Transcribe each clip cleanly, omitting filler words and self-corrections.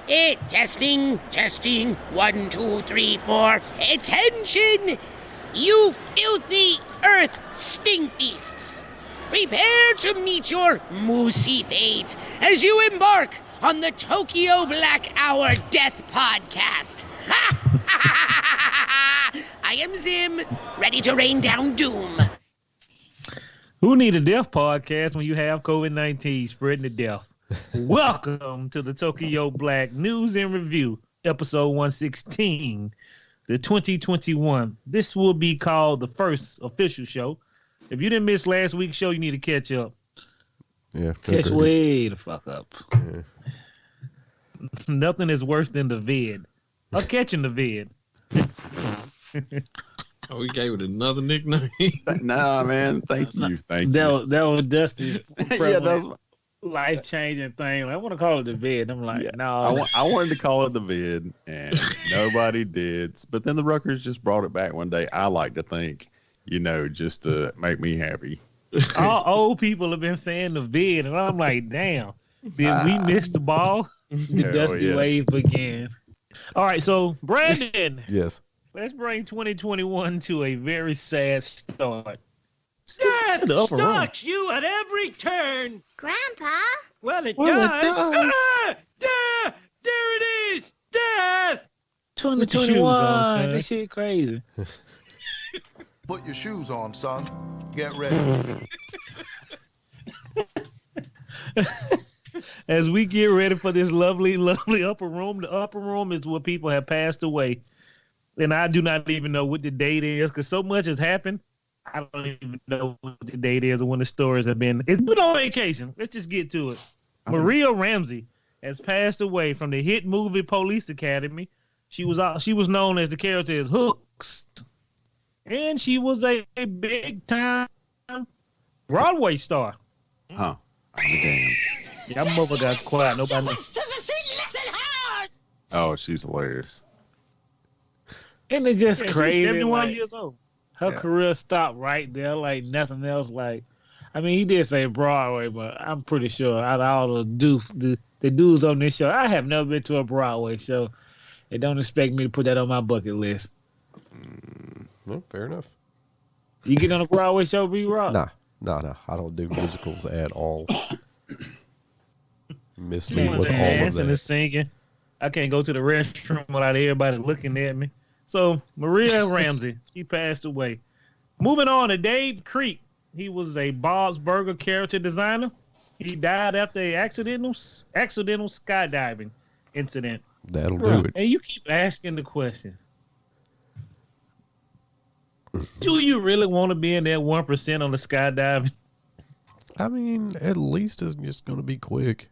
Testing, testing. 1, 2, 3, 4. Attention! You filthy earth stink beasts. Prepare to meet your moosey fate as you embark on the Tokyo Black Hour Death Podcast. I am Zim, ready to rain down doom. Who need a death podcast when you have COVID-19 spreading the death? Welcome to the Tokyo Black News and Review, episode 116, the 2021. This will be called the first official show. If you didn't miss last week's show, you need to catch up. Yeah, catch way the fuck up. Yeah. Nothing is worse than the vid. Or catching the vid. Oh, we gave it another nickname. Nah, man. Thank you. That was Dusty. Yeah, that was life-changing thing. I want to call it the vid. I'm like, no. I wanted to call it the vid, and nobody did. But then the Ruckers just brought it back one day. I like to think, just to make me happy. All old people have been saying the vid, and I'm like, damn. Did we miss the ball? The Dusty wave began. All right, so Brandon. Yes. Let's bring 2021 to a very sad start. Death stalks you at every turn. Grandpa? Well, it does. Ah, there it is. Death. 2021. This shit crazy. Put your shoes on, son. Get ready. As we get ready for this lovely, lovely upper room, the upper room is where people have passed away. And I do not even know what the date is because so much has happened. I don't even know what the date is or when the stories have been. It's been on vacation. Let's just get to it. Maria Ramsey has passed away from the hit movie Police Academy. She was known as the character as Hooks. And she was a big-time Broadway star. Huh. Damn. Yeah, my mother got quiet. Nobody knows. Oh, she's hilarious. And it's just crazy. 71 like, years old. Her career stopped right there, like nothing else. Like, I mean, he did say Broadway, but I'm pretty sure out of all the dudes on this show, I have never been to a Broadway show. They don't expect me to put that on my bucket list. Well, fair enough. You get on a Broadway show, B-Rock? No. I don't do musicals at all. Miss Me me with all of dancing and that. singing. I can't go to the restroom without everybody looking at me. So, Maria Ramsey, she passed away. Moving on to Dave Creek. He was a Bob's Burger character designer. He died after an accidental skydiving incident. That'll do it. And you keep asking the question. Do you really want to be in that 1% on the skydiving? I mean, at least it's just going to be quick.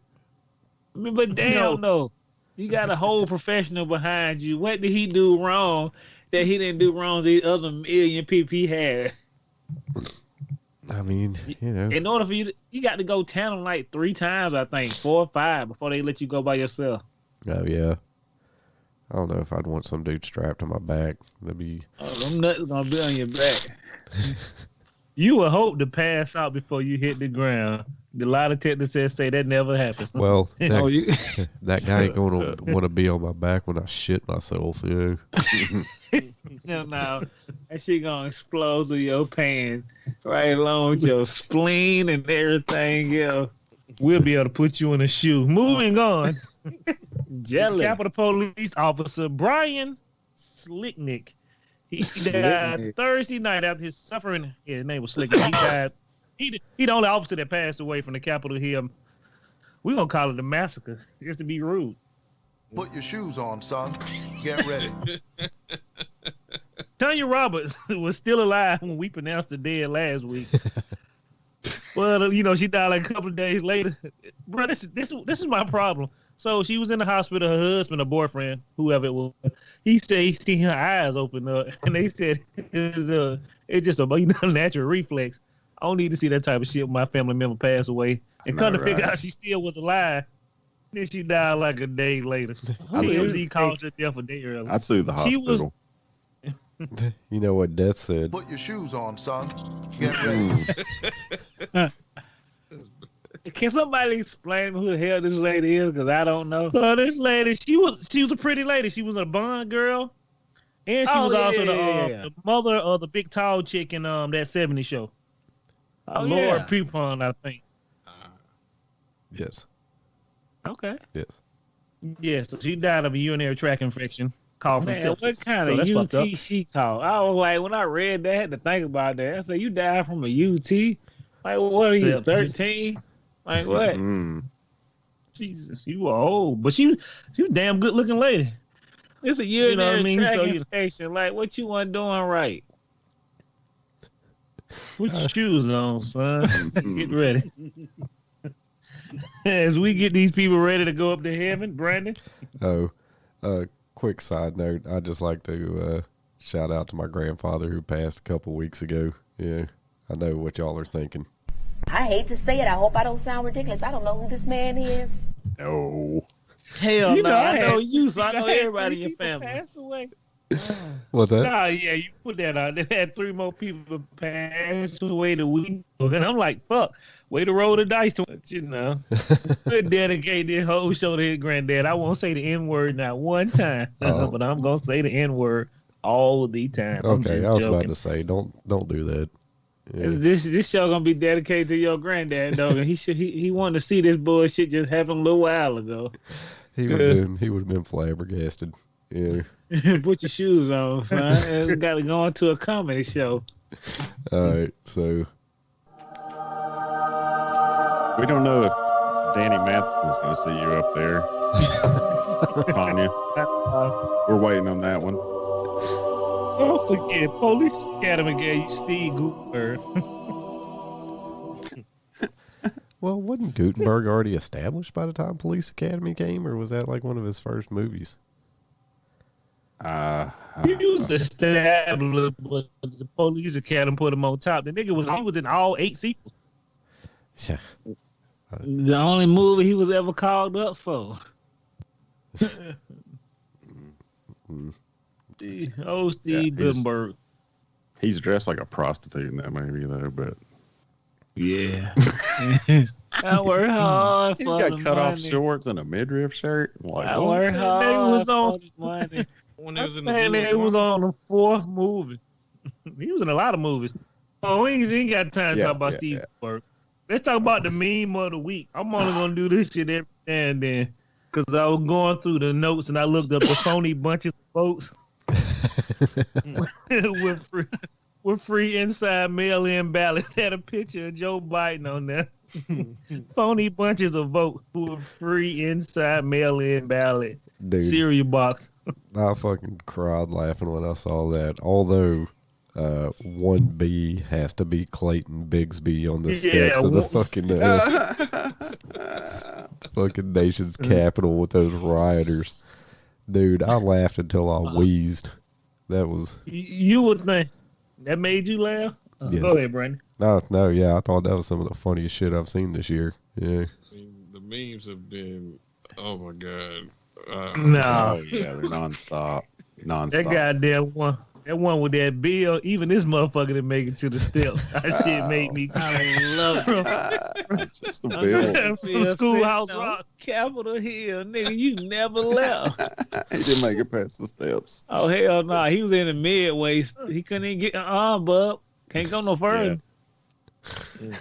But damn, no. You got a whole professional behind you. What did he do wrong that he didn't do wrong the other million people he had? I mean, In order for you got to go tandem like 3 times, I think, 4 or 5 before they let you go by yourself. Oh, yeah. I don't know if I'd want some dude strapped to my back. That'd be... Oh, them nuts going to be on your back. You would hope to pass out before you hit the ground. A lot of technicians say that never happened. Well, that guy ain't going to want to be on my back when I shit myself, No, that shit going to explode through your pants right along with your spleen and everything else. We'll be able to put you in a shoe. Moving on. Jelly. Capitol Police Officer Brian Slicknick. He died Thursday night after his suffering. Yeah, his name was Slicknick. He died. He the only officer that passed away from the Capitol Hill. We're going to call it a massacre, just to be rude. Put your shoes on, son. Get ready. Tanya Roberts was still alive when we pronounced her dead last week. Well, she died like a couple of days later. Bro, this is my problem. So she was in the hospital. Her husband or boyfriend, whoever it was, he said he seen her eyes open up, and they said it's just a natural reflex. I don't need to see that type of shit when my family member passed away. And come to figure out she still was alive. Then she died like a day later. TMZ called her death a day earlier. I'd sue the hospital. You know what Death said? Put your shoes on, son. Get ready. Can somebody explain who the hell this lady is? Because I don't know. This lady, she was a pretty lady. She was a Bond girl, and she was also the mother of the big tall chick in that '70s show. Laura Prepon, I think. Yes. Okay. Yes. Yeah, so she died of a urinary tract infection called from sepsis. What kind of UT she called? I was like, when I read that, I had to think about that. I said, you died from a UT? Like, what are you, 13? Like, what? Jesus, you were old. But she was a damn good-looking lady. It's a urinary tract infection. Like, what you weren't doing right? Put your shoes on, son. Get ready. As we get these people ready to go up to heaven, Brandon. Quick side note. I'd just like to shout out to my grandfather who passed a couple weeks ago. Yeah, I know what y'all are thinking. I hate to say it. I hope I don't sound ridiculous. I don't know who this man is. No. Hell no. I know you, so I know everybody in your family. Pass away. What's that? Nah, yeah, you put that out. They had 3 more people pass away the week, and I'm like, fuck. Way to roll the dice, Could dedicate this whole show to his granddad. I won't say the N-word not one time, but I'm gonna say the N-word all the time. Okay, I was about to say, don't do that. Yeah. This show gonna be dedicated to your granddad, dog, and he wanted to see this bullshit just happen a little while ago. He would have been flabbergasted. Yeah. Put your shoes on, son. Got to go into a comedy show. All right, so. We don't know if Danny Matheson's going to see you up there, Tanya. We're waiting on that one. Don't forget, Police Academy gave you Steve Gutenberg. Well, wasn't Gutenberg already established by the time Police Academy came, or was that like one of his first movies? He was established, but the Police Academy put him on top. The nigga he was in all 8 sequels. Yeah. The only movie he was ever called up for. Steve Gutenberg. He's dressed like a prostitute in that movie, though, but. Yeah. I work hard. He's got cut off shorts and a midriff shirt. Like, I work hard. It was on money. When it was in it was on the 4th movie. He was in a lot of movies. Oh, we ain't got time to talk about Steve Gutenberg. Let's talk about the meme of the week. I'm only going to do this shit every now and then because I was going through the notes and I looked up the phony bunches of votes with free inside mail-in ballots. Had a picture of Joe Biden on there. Phony bunches of votes with free inside mail-in ballot. Dude, cereal box. I fucking cried laughing when I saw that. Although 1B has to be Clayton Bigsby on the steps of the fucking nation's capital with those rioters. Dude, I laughed until I wheezed. That was... You would think. That made you laugh? Yes. Go ahead, Brandon. No, yeah, I thought that was some of the funniest shit I've seen this year. Yeah. The memes have been, oh my God. No. Yeah, they're nonstop. That goddamn one. That one with that bill, even this motherfucker didn't make it to the steps. That shit made me kind of love it. Just the bill. From Schoolhouse Rock. Capitol Hill, nigga, you never left. He didn't make it past the steps. Oh, hell no. He was in the midway. He couldn't even get an arm bub. Can't go no further. Yeah.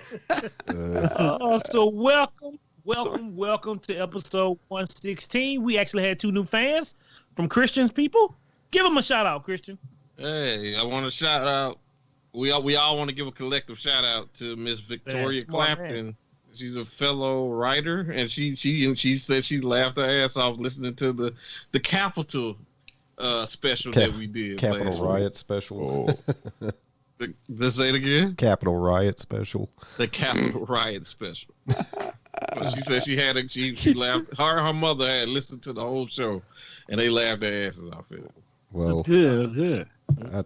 So welcome to episode 116. We actually had 2 new fans from Christian's people. Give them a shout out, Christian. Hey, I want to shout out. We all want to give a collective shout out to Miss Victoria Clapton. She's a fellow writer, and she said she laughed her ass off listening to the Capitol special that we did. Capitol Riot special. Say it again. Capitol Riot special. The Capitol Riot special. But she said she laughed. Her mother had listened to the whole show, and they laughed their asses off it. Well, that's good.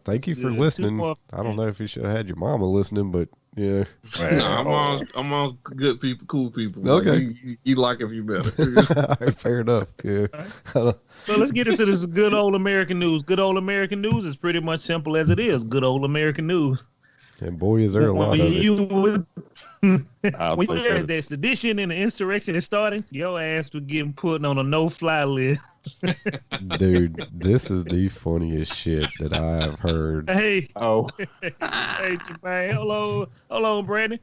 Thank you for listening. I don't know if you should have had your mama listening, but yeah. No, I'm on good people, cool people. Okay. You like if you better. All right, fair enough. Yeah. So let's get into this good old American news. Good old American news is pretty much simple as it is. Good old American news. And boy, is there a lot of it. When you heard that sedition and the insurrection is starting, your ass was getting put on a no-fly list. Dude, this is the funniest shit that I have heard. Hey, hey, Jermaine, hold on, Brandon.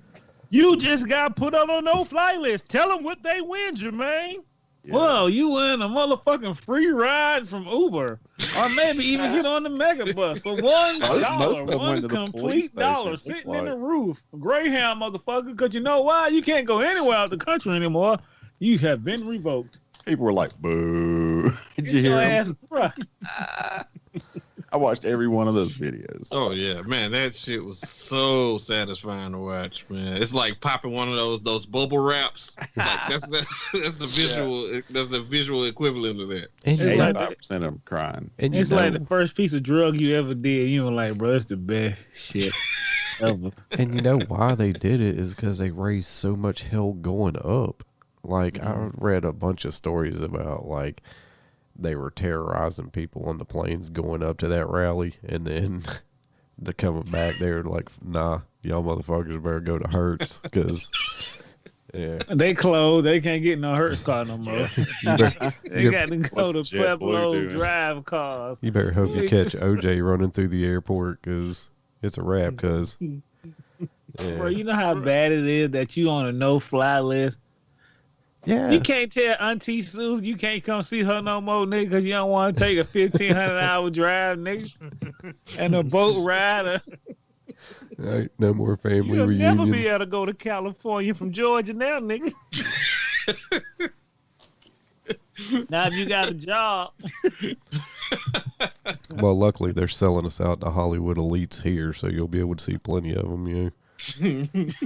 You just got put on a no-fly list. Tell them what they win, Jermaine. Yeah. Well, you win a motherfucking free ride from Uber, or maybe even get on the mega bus for $1, one complete dollar, sitting in the roof. Greyhound, motherfucker, because you know why? You can't go anywhere out the country anymore. You have been revoked. People were like, "Boo!" Did you hear ass, I watched every one of those videos. Oh yeah, man, that shit was so satisfying to watch, man. It's like popping one of those bubble wraps. Like that's the visual that's the visual equivalent of that. And 85% of them crying. And it's like the first piece of drug you ever did. You were like, bro, it's the best shit ever. And you know why they did it is because they raised so much hell going up. Like I read a bunch of stories about like they were terrorizing people on the planes going up to that rally, and then they're coming back. They were like, "Nah, y'all motherfuckers better go to Hertz because yeah, they closed. They can't get no Hertz car no more. They got to go to Pueblo's drive cars. You better hope you catch OJ running through the airport because it's a wrap. Because bro, you know how bad it is that you on a no-fly list. Yeah. You can't tell Auntie Sue you can't come see her no more, nigga, because you don't want to take a 1,500-hour drive, nigga, and a boat ride. Right, no more family You'll reunions. never be able to go to California from Georgia now, nigga. Now if you got a job. Well, luckily they're selling us out to Hollywood elites here, so you'll be able to see plenty of them, yeah.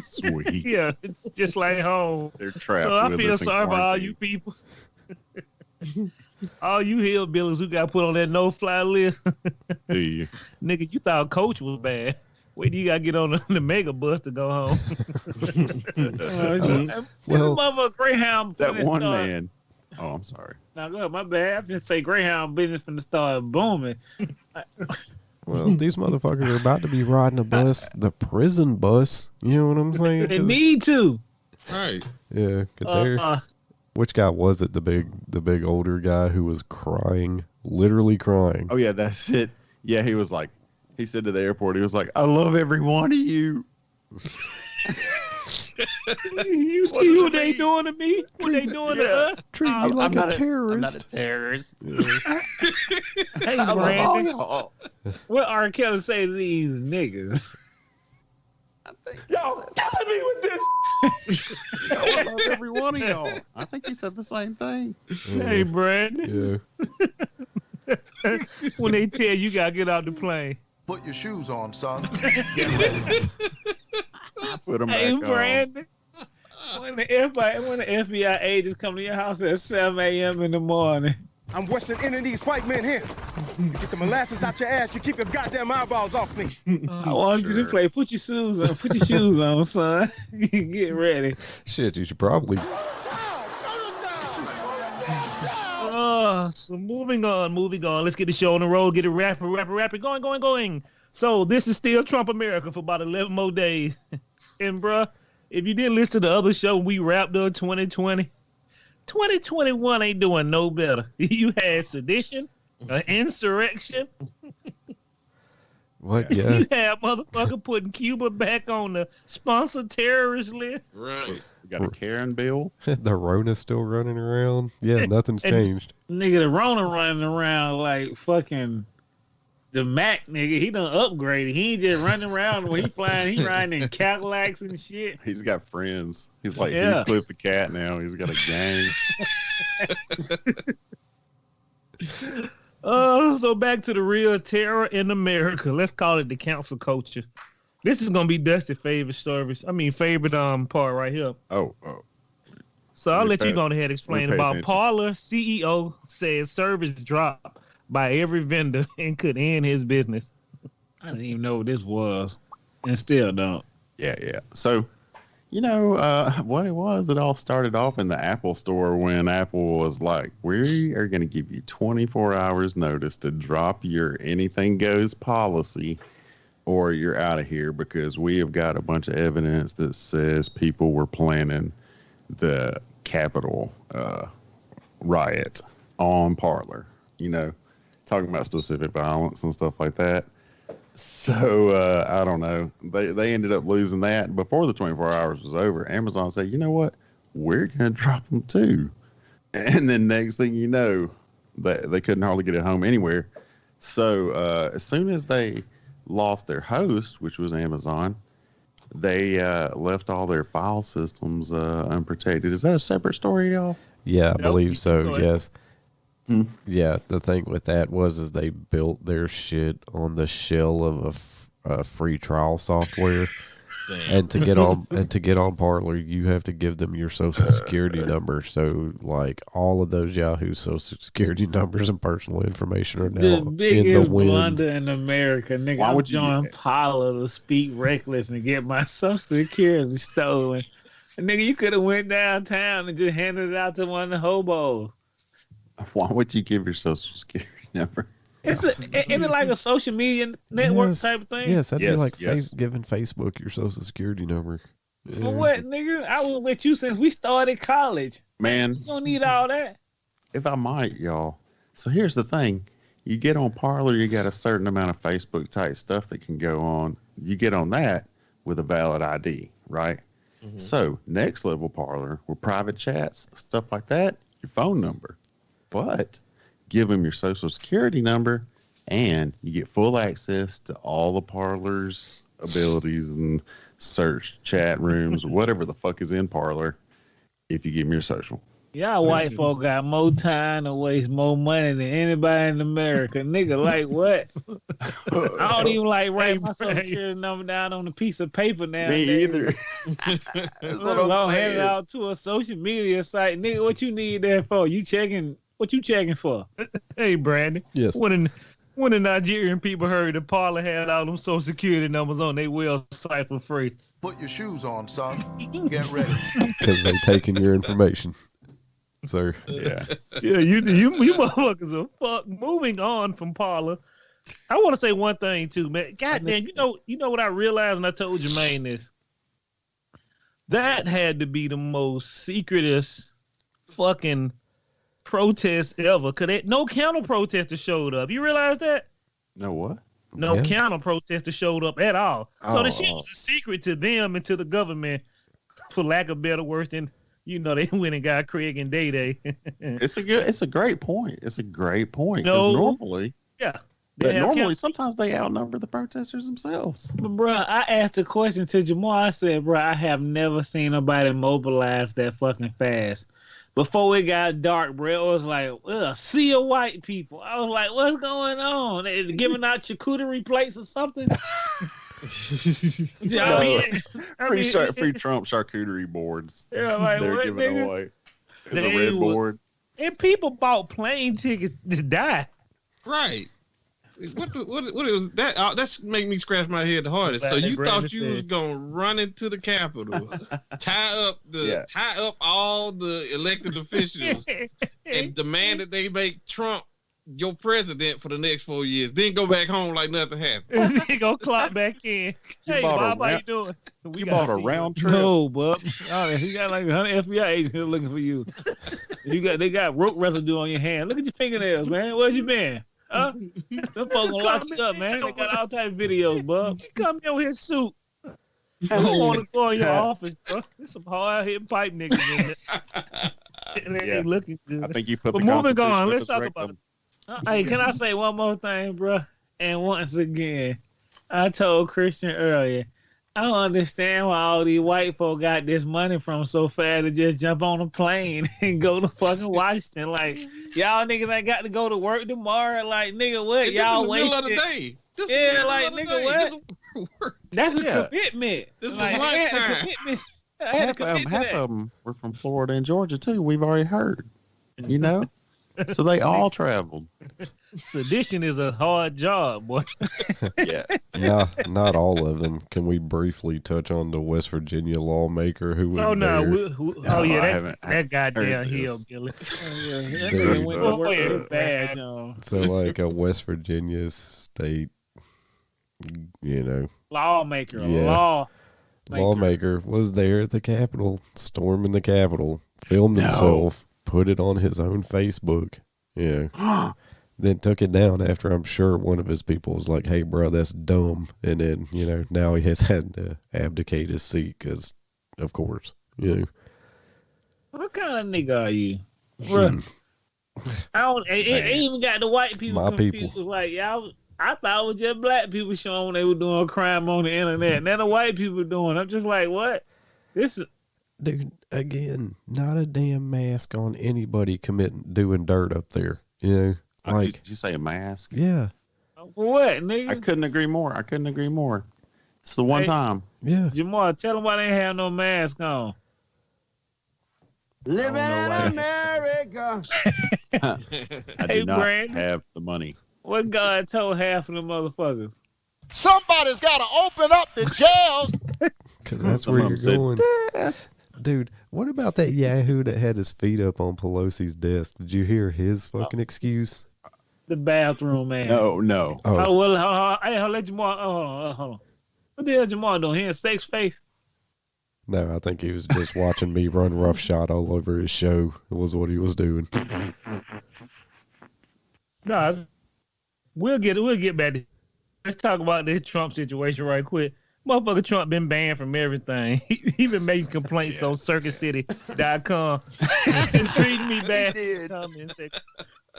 Sweet. Yeah, just like home. They're trapped. So I feel sorry for all you people. All you hillbillies who got put on that no-fly list. Do you? Nigga, you thought Coach was bad. Wait till you got to get on the mega bus to go home. Well, mother Greyhound. That one man. Oh, I'm sorry. Now, look, my bad. I just say Greyhound business from the start booming. Well, these motherfuckers are about to be riding a bus, the prison bus. You know what I'm saying? They need to. Right. Yeah. Which guy was it? The big older guy who was crying, literally crying. Oh yeah, that's it. Yeah, he was like, he said to the airport, he was like, "I love every one of you." You see what they doing to me? What they doing to us? Treat me like a terrorist. I'm not a terrorist. Yeah. Hey, Brandon. What R. Kelly say to these niggas? Y'all killing me with this. I love every one of y'all. I think he said the same thing. Hey, Brandon. Yeah. When they tell you gotta get out the plane. Put your shoes on, son. Get ready. Put them Hey, back Brandon. When the FBI agents come to your house at 7 a.m. in the morning. I'm Western ending these white men here. You get the molasses out your ass, you keep your goddamn eyeballs off me. I want you to play. Put your shoes on. Put your shoes on, son. Get ready. Shit, you should probably. So moving on. Let's get the show on the road. Get it rapid. Going. So this is still Trump America for about 11 more days. And bruh, if you didn't listen to the other show, we wrapped up 2020. 2021 ain't doing no better. You had sedition, an insurrection. What? Yeah. You had motherfucker putting Cuba back on the sponsored terrorist list. Right. We got a Karen bill. The Rona's still running around. Yeah, nothing's changed. Nigga, the Rona running around like fucking the Mac nigga. He done upgraded. He ain't just running around when he flying. He riding in Cadillacs and shit. He's got friends. He's like Yeah. Heathcliff the cat now. He's got a gang. So back to the real terror in America. Let's call it the council culture. This is gonna be Dusty's favorite part right here. Oh. So I'll let you go ahead and explain about attention. Parler CEO says service dropped by every vendor and could end his business. I didn't even know what this was, and still don't. Yeah. So, you know, what it was, it all started off in the Apple store when Apple was like, we are going to give you 24 hours notice to drop your anything goes policy, or you're out of here, because we have got a bunch of evidence that says people were planning the Capitol riot on Parler, talking about specific violence and stuff like that. So I don't know. They ended up losing that. Before the 24 hours was over, Amazon said, you know what? We're going to drop them too. And then next thing you know, they couldn't hardly get it home anywhere. So as soon as they lost their host, which was Amazon, they left all their file systems unprotected. Is that a separate story, y'all? Yeah, I believe so. Yes. Yeah, the thing with that is they built their shit on the shell of a free trial software. And to get on Parler, you have to give them your social security number. So, like, all of those Yahoo social security numbers and personal information are now the in the biggest wind. blunder in America, nigga. Why would you join Parler to speak reckless and get my social security stolen? And nigga, you could have went downtown and just handed it out to one of the hobos. Why would you give your social security number? Isn't it like a social media network type of thing? Yes, that'd be like giving Facebook your social security number. For what, nigga? I was with you since we started college. Man, you don't need all that. If I might, y'all. So here's the thing. You get on Parler, you got a certain amount of Facebook type stuff that can go on. You get on that with a valid ID, right? Mm-hmm. So next level Parler, with private chats, stuff like that, your phone number. But give them your social security number and you get full access to all the Parler's abilities and search chat rooms, whatever the fuck is in Parler, if you give them your social. Y'all white folk got more time to waste more money than anybody in America. Nigga, like what? I don't even like write my social security number down on a piece of paper now. Me either. I'll hand it out to a social media site. Nigga, what you need that for? What you checking for? Hey, Brandon. Yes. When the Nigerian people heard that Parler had all them social security numbers on their website for free. Put your shoes on, son. Get ready. Because they taking your information. So yeah, you motherfuckers are fuck. Moving on from Parler, I want to say one thing too, man. Goddamn, you know what I realized, and I told Jermaine this. That had to be the most secretest fucking protest ever. Cause no counter protesters showed up. You realize that? No what? No counter protesters showed up at all. So the shit was a secret to them and to the government, for lack of better words than. They went and got Craig and Day Day. It's a great point. It's a great point. No, normally, sometimes they outnumber the protesters themselves. But bro, I asked a question to Jamal. I said, bro, I have never seen nobody mobilize that fucking fast. Before it got dark, bro, it was like a sea of white people. I was like, what's going on? They giving out charcuterie plates or something? Free Trump charcuterie boards. Yeah, like they're what, giving nigga? away the red board. And people bought plane tickets to die. Right. What was that? That's make me scratch my head the hardest. So you thought you was gonna run into the Capitol, tie up all the elected officials, and demand that they make Trump your president for the next 4 years, then go back home like nothing happened. He gonna clock back in. Hey, Bob, how you doing? You bought a round trip? No, bub. You got like 100 FBI agents here looking for you. They got rope residue on your hand. Look at your fingernails, man. Where's you been? Huh? Them folks gonna lock you up, man. They got all types of videos, bub. Come here with his suit. I don't want to go in your office, bro. There's some hard-hitting pipe niggas in there. They ain't looking good. I think you put. But moving on, let's talk about it. Hey, can I say one more thing, bro? And once again, I told Christian earlier, I don't understand why all these white folk got this money from so fast to just jump on a plane and go to fucking Washington. Like, y'all niggas ain't got to go to work tomorrow. Like, nigga, what? Y'all wasted. Middle of the day. Yeah, like, nigga, what? That's a commitment. This was like, lunchtime. Half of them were from Florida and Georgia, too. We've already heard. So they all traveled. Sedition is a hard job, boy. Yeah. Not all of them. Can we briefly touch on the West Virginia lawmaker who was there? That goddamn hillbilly. So like a West Virginia state you know, lawmaker, yeah. Lawmaker was there at the Capitol, storming the Capitol, filmed himself, put it on his own Facebook, then took it down after I'm sure one of his people was like, hey, bro, that's dumb. And then, now he has had to abdicate his seat because, of course, What kind of nigga are you? Bro, I don't, it even got the white people My confused. people. Like, y'all, I thought it was just black people showing when they were doing a crime on the internet. Now the white people doing. I'm just like, what? This is... Dude, again, not a damn mask on anybody doing dirt up there. Like, did you say a mask? Yeah. For what, nigga? I couldn't agree more. It's the one time. Yeah. Jamal, tell them why they ain't have no mask on. Living in America. I do not have the money. What God told half of the motherfuckers? Somebody's got to open up the jails. Because that's where you're going. Dude, what about that Yahoo that had his feet up on Pelosi's desk? Did you hear his fucking excuse? The bathroom man. No. Oh, well, hey, I'll let Jamal. Hold on. What the hell Jamal doing? He in sex face? No, I think he was just watching me run roughshod all over his show. It was what he was doing. Nah, we'll get back to. Let's talk about this Trump situation right quick. Motherfucker Trump been banned from everything. He been making complaints on circuitcity.com. He's been treating me bad.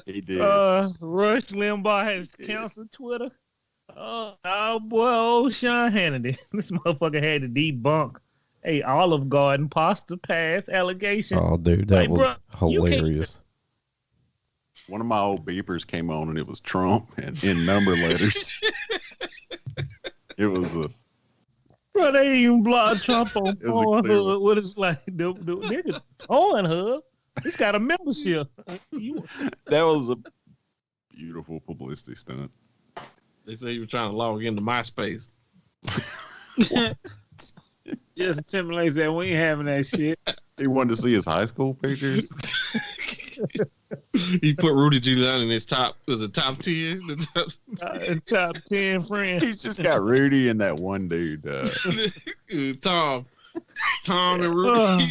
He did. Rush Limbaugh has canceled Twitter. Oh boy, old Sean Hannity. This motherfucker had to debunk a Olive Garden pasta pass allegation. Oh, dude, that was hilarious. One of my old beepers came on and it was Trump and in number letters. It was a... Bro, they even blocked Trump on Pornhub. What is like the nigga Pornhub? He's got a membership. That was a beautiful publicity stunt. They say you were trying to log into MySpace. Justin Timberlake said we ain't having that shit. He wanted to see his high school pictures. He put Rudy Giuliani in his top 10. Top 10 friends. He's just got Rudy and that one dude. Tom and Rudy.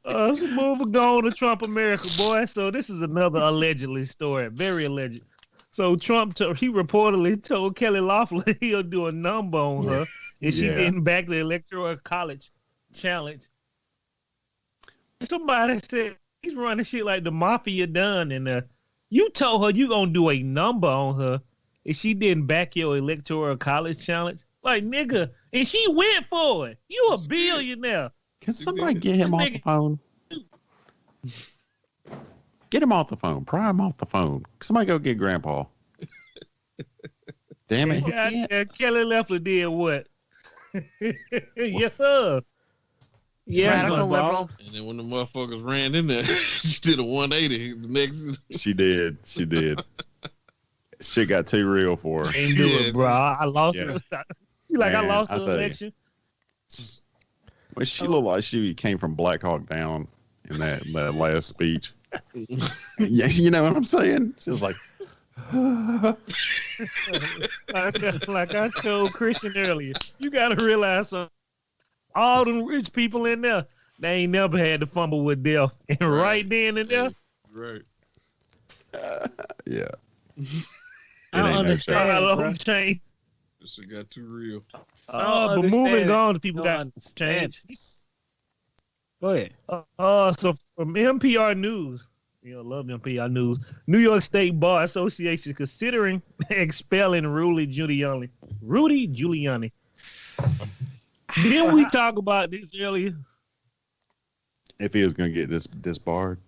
Let's move on to Trump America, boy. So this is another allegedly story. Very alleged. So Trump, he reportedly told Kelly Loeffler he'll do a number on her if she didn't back the Electoral College challenge. Somebody said he's running shit like the mafia done, and you told her you gonna do a number on her if she didn't back your Electoral College challenge. Like, nigga, and she went for it. You a billionaire. Can somebody get him off the phone? Get him off the phone. Pry him off the phone. Somebody go get Grandpa. Damn it. Kelly Loeffler did what? Yes, sir. Yeah, radical liberal. And then when the motherfuckers ran in there, she did a 180. The next, she did. Shit got too real for her. Ain't do it, bro. I lost it. She like, I lost the election. Well, she looked like she came from Black Hawk Down in that last speech. Yeah, you know what I'm saying? She was like, like I told Christian earlier, you got to realize something. All them rich people in there, they ain't never had to fumble with death. And right then and there. Right. Yeah. I don't understand how long change. This shit got too real. But moving on, people got change. Go ahead. So from NPR News, you know, love NPR News. New York State Bar Association considering expelling Rudy Giuliani. Didn't we talk about this earlier? If he was going to get disbarred.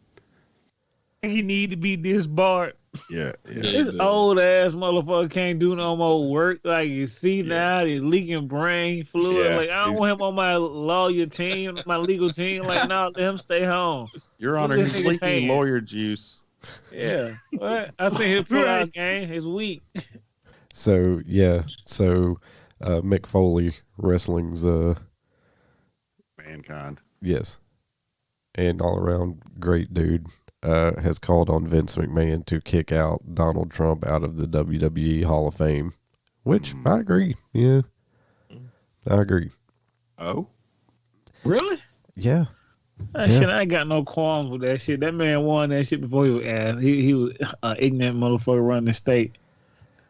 He need to be disbarred. Yeah. This old ass motherfucker can't do no more work. Like, you see now, he's leaking brain fluid. Yeah. Like, I don't want him on my lawyer team, my legal team. Like, no, let him stay home. Your Honor, he's leaking lawyer juice. Yeah. What? I seen his pull-out game. It's weak. So, Mick Foley, wrestling's Mankind. Yes. And all around great dude. Has called on Vince McMahon to kick out Donald Trump out of the WWE Hall of Fame, Which I agree. Yeah, I agree. Oh, Really? Yeah. That shit, I ain't got no qualms with that shit. That man won that shit before he was asked. He was ignorant motherfucker running the state.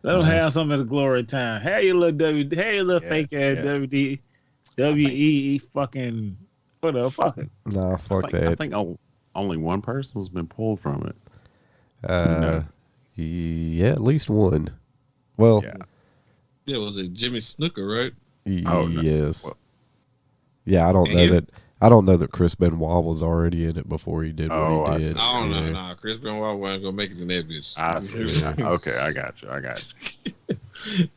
Let him have some of his glory time. Have your little fake ass WE fucking whatever. Fuck it. Nah, fuck that. I think only one person's been pulled from it. Yeah, at least one. Well, yeah, was it Jimmy Snooker, right? Yes. Well, yeah, I don't know that. I don't know that Chris Benoit was already in it before he did what he did. I don't know. Nah, Chris Benoit wasn't gonna make it in that bitch. I see. Okay, I got you.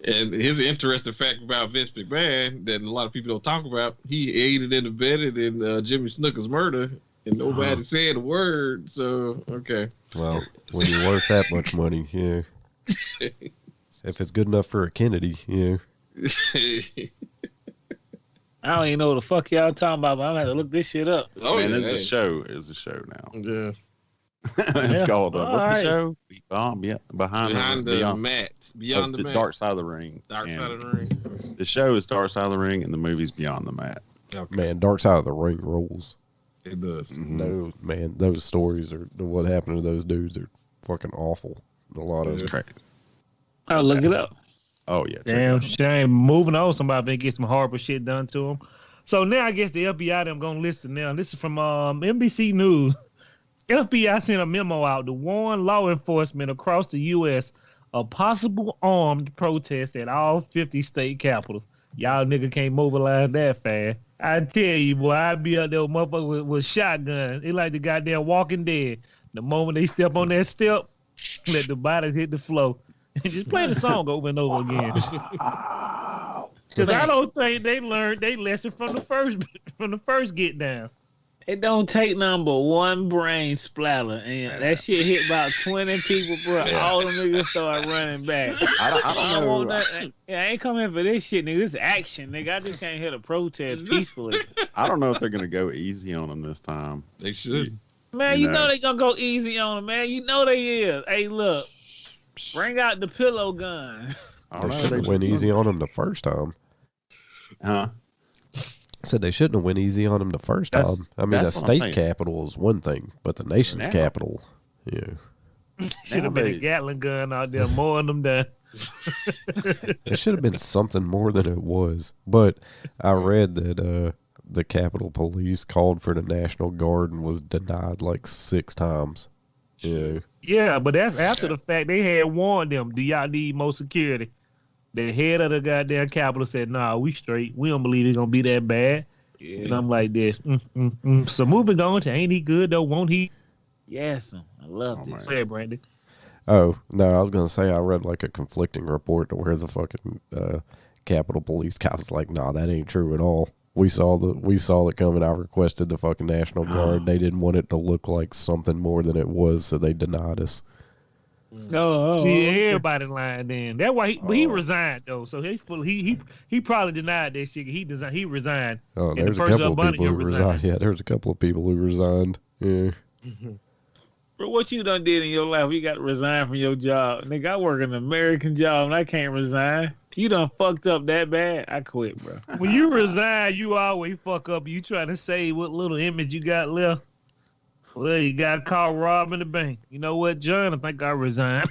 And here's an interesting fact about Vince McMahon that a lot of people don't talk about. He aided and abetted in Jimmy Snooker's murder, and nobody said a word. So, okay. Well, when you're worth that much money, yeah. If it's good enough for a Kennedy, yeah. I don't even know what the fuck y'all talking about, but I'm gonna have to look this shit up. Oh, man, it's a show. It's a show now. Yeah. It's called what's the show? Behind the Mat. Beyond the Mat. Dark Side of the Ring. Dark Side of the Ring. The show is Dark Side of the Ring, and the movie's Beyond the Mat. Okay. Man, Dark Side of the Ring rules. It does. Mm-hmm. No, man, those stories are what happened to those dudes are fucking awful. A lot of them. Crazy. I'll look it up. Oh yeah. Damn shame. Moving on, somebody been get some horrible shit done to them. So now I guess the FBI them gonna listen now. This is from NBC News. FBI sent a memo out to warn law enforcement across the U.S. of possible armed protests at all 50 state capitals. Y'all nigga can't mobilize that fast. I tell you, boy, I'd be out there with motherfuckers with shotguns. They like the goddamn Walking Dead. The moment they step on that step, let the bodies hit the floor. And just play the song over and over again. Because I don't think they learned their lesson from the first get down. It don't take number one brain splatter, and that shit hit about 20 people, bro. Yeah. All the niggas start running back. I don't know. I ain't coming for this shit, nigga. This is action, nigga. I just can't hit a protest peacefully. I don't know if they're gonna go easy on them this time. They should. Man, you know they gonna go easy on them, man. You know they is. Hey, look, bring out the pillow gun. They should have went easy on them the first time. Huh? Said they shouldn't have went easy on them the first time. I mean, the state capital is one thing, but the nation's capital, yeah. Should have been a Gatling gun out there mowing them down. It should have been something more than it was. But I read that the Capitol Police called for the National Guard and was denied like 6 times. Yeah. Yeah, but that's after the fact they had warned them, do y'all need more security? The head of the goddamn Capitol said, nah, we straight. We don't believe it's going to be that bad. Yeah. And I'm like this. So moving on to ain't he good though, won't he? Yes, I love this. Say it, Brandon. Oh, no, I was going to say I read like a conflicting report to where the fucking Capitol Police guy was like, nah, that ain't true at all. We saw it coming. I requested the fucking National Guard. They didn't want it to look like something more than it was, so they denied us. See, everybody lying then. That's why he resigned though. So he probably denied that shit. He resigned. Oh, there's a couple of people who resigned. Yeah, there's a couple of people who resigned. Yeah. Bro, what you done did in your life? You got to resign from your job, nigga. I work an American job and I can't resign. You done fucked up that bad. I quit, bro. When you resign, you always fuck up. You trying to save what little image you got left. Well, you got to call robbing the bank. You know what, John? I think I resigned.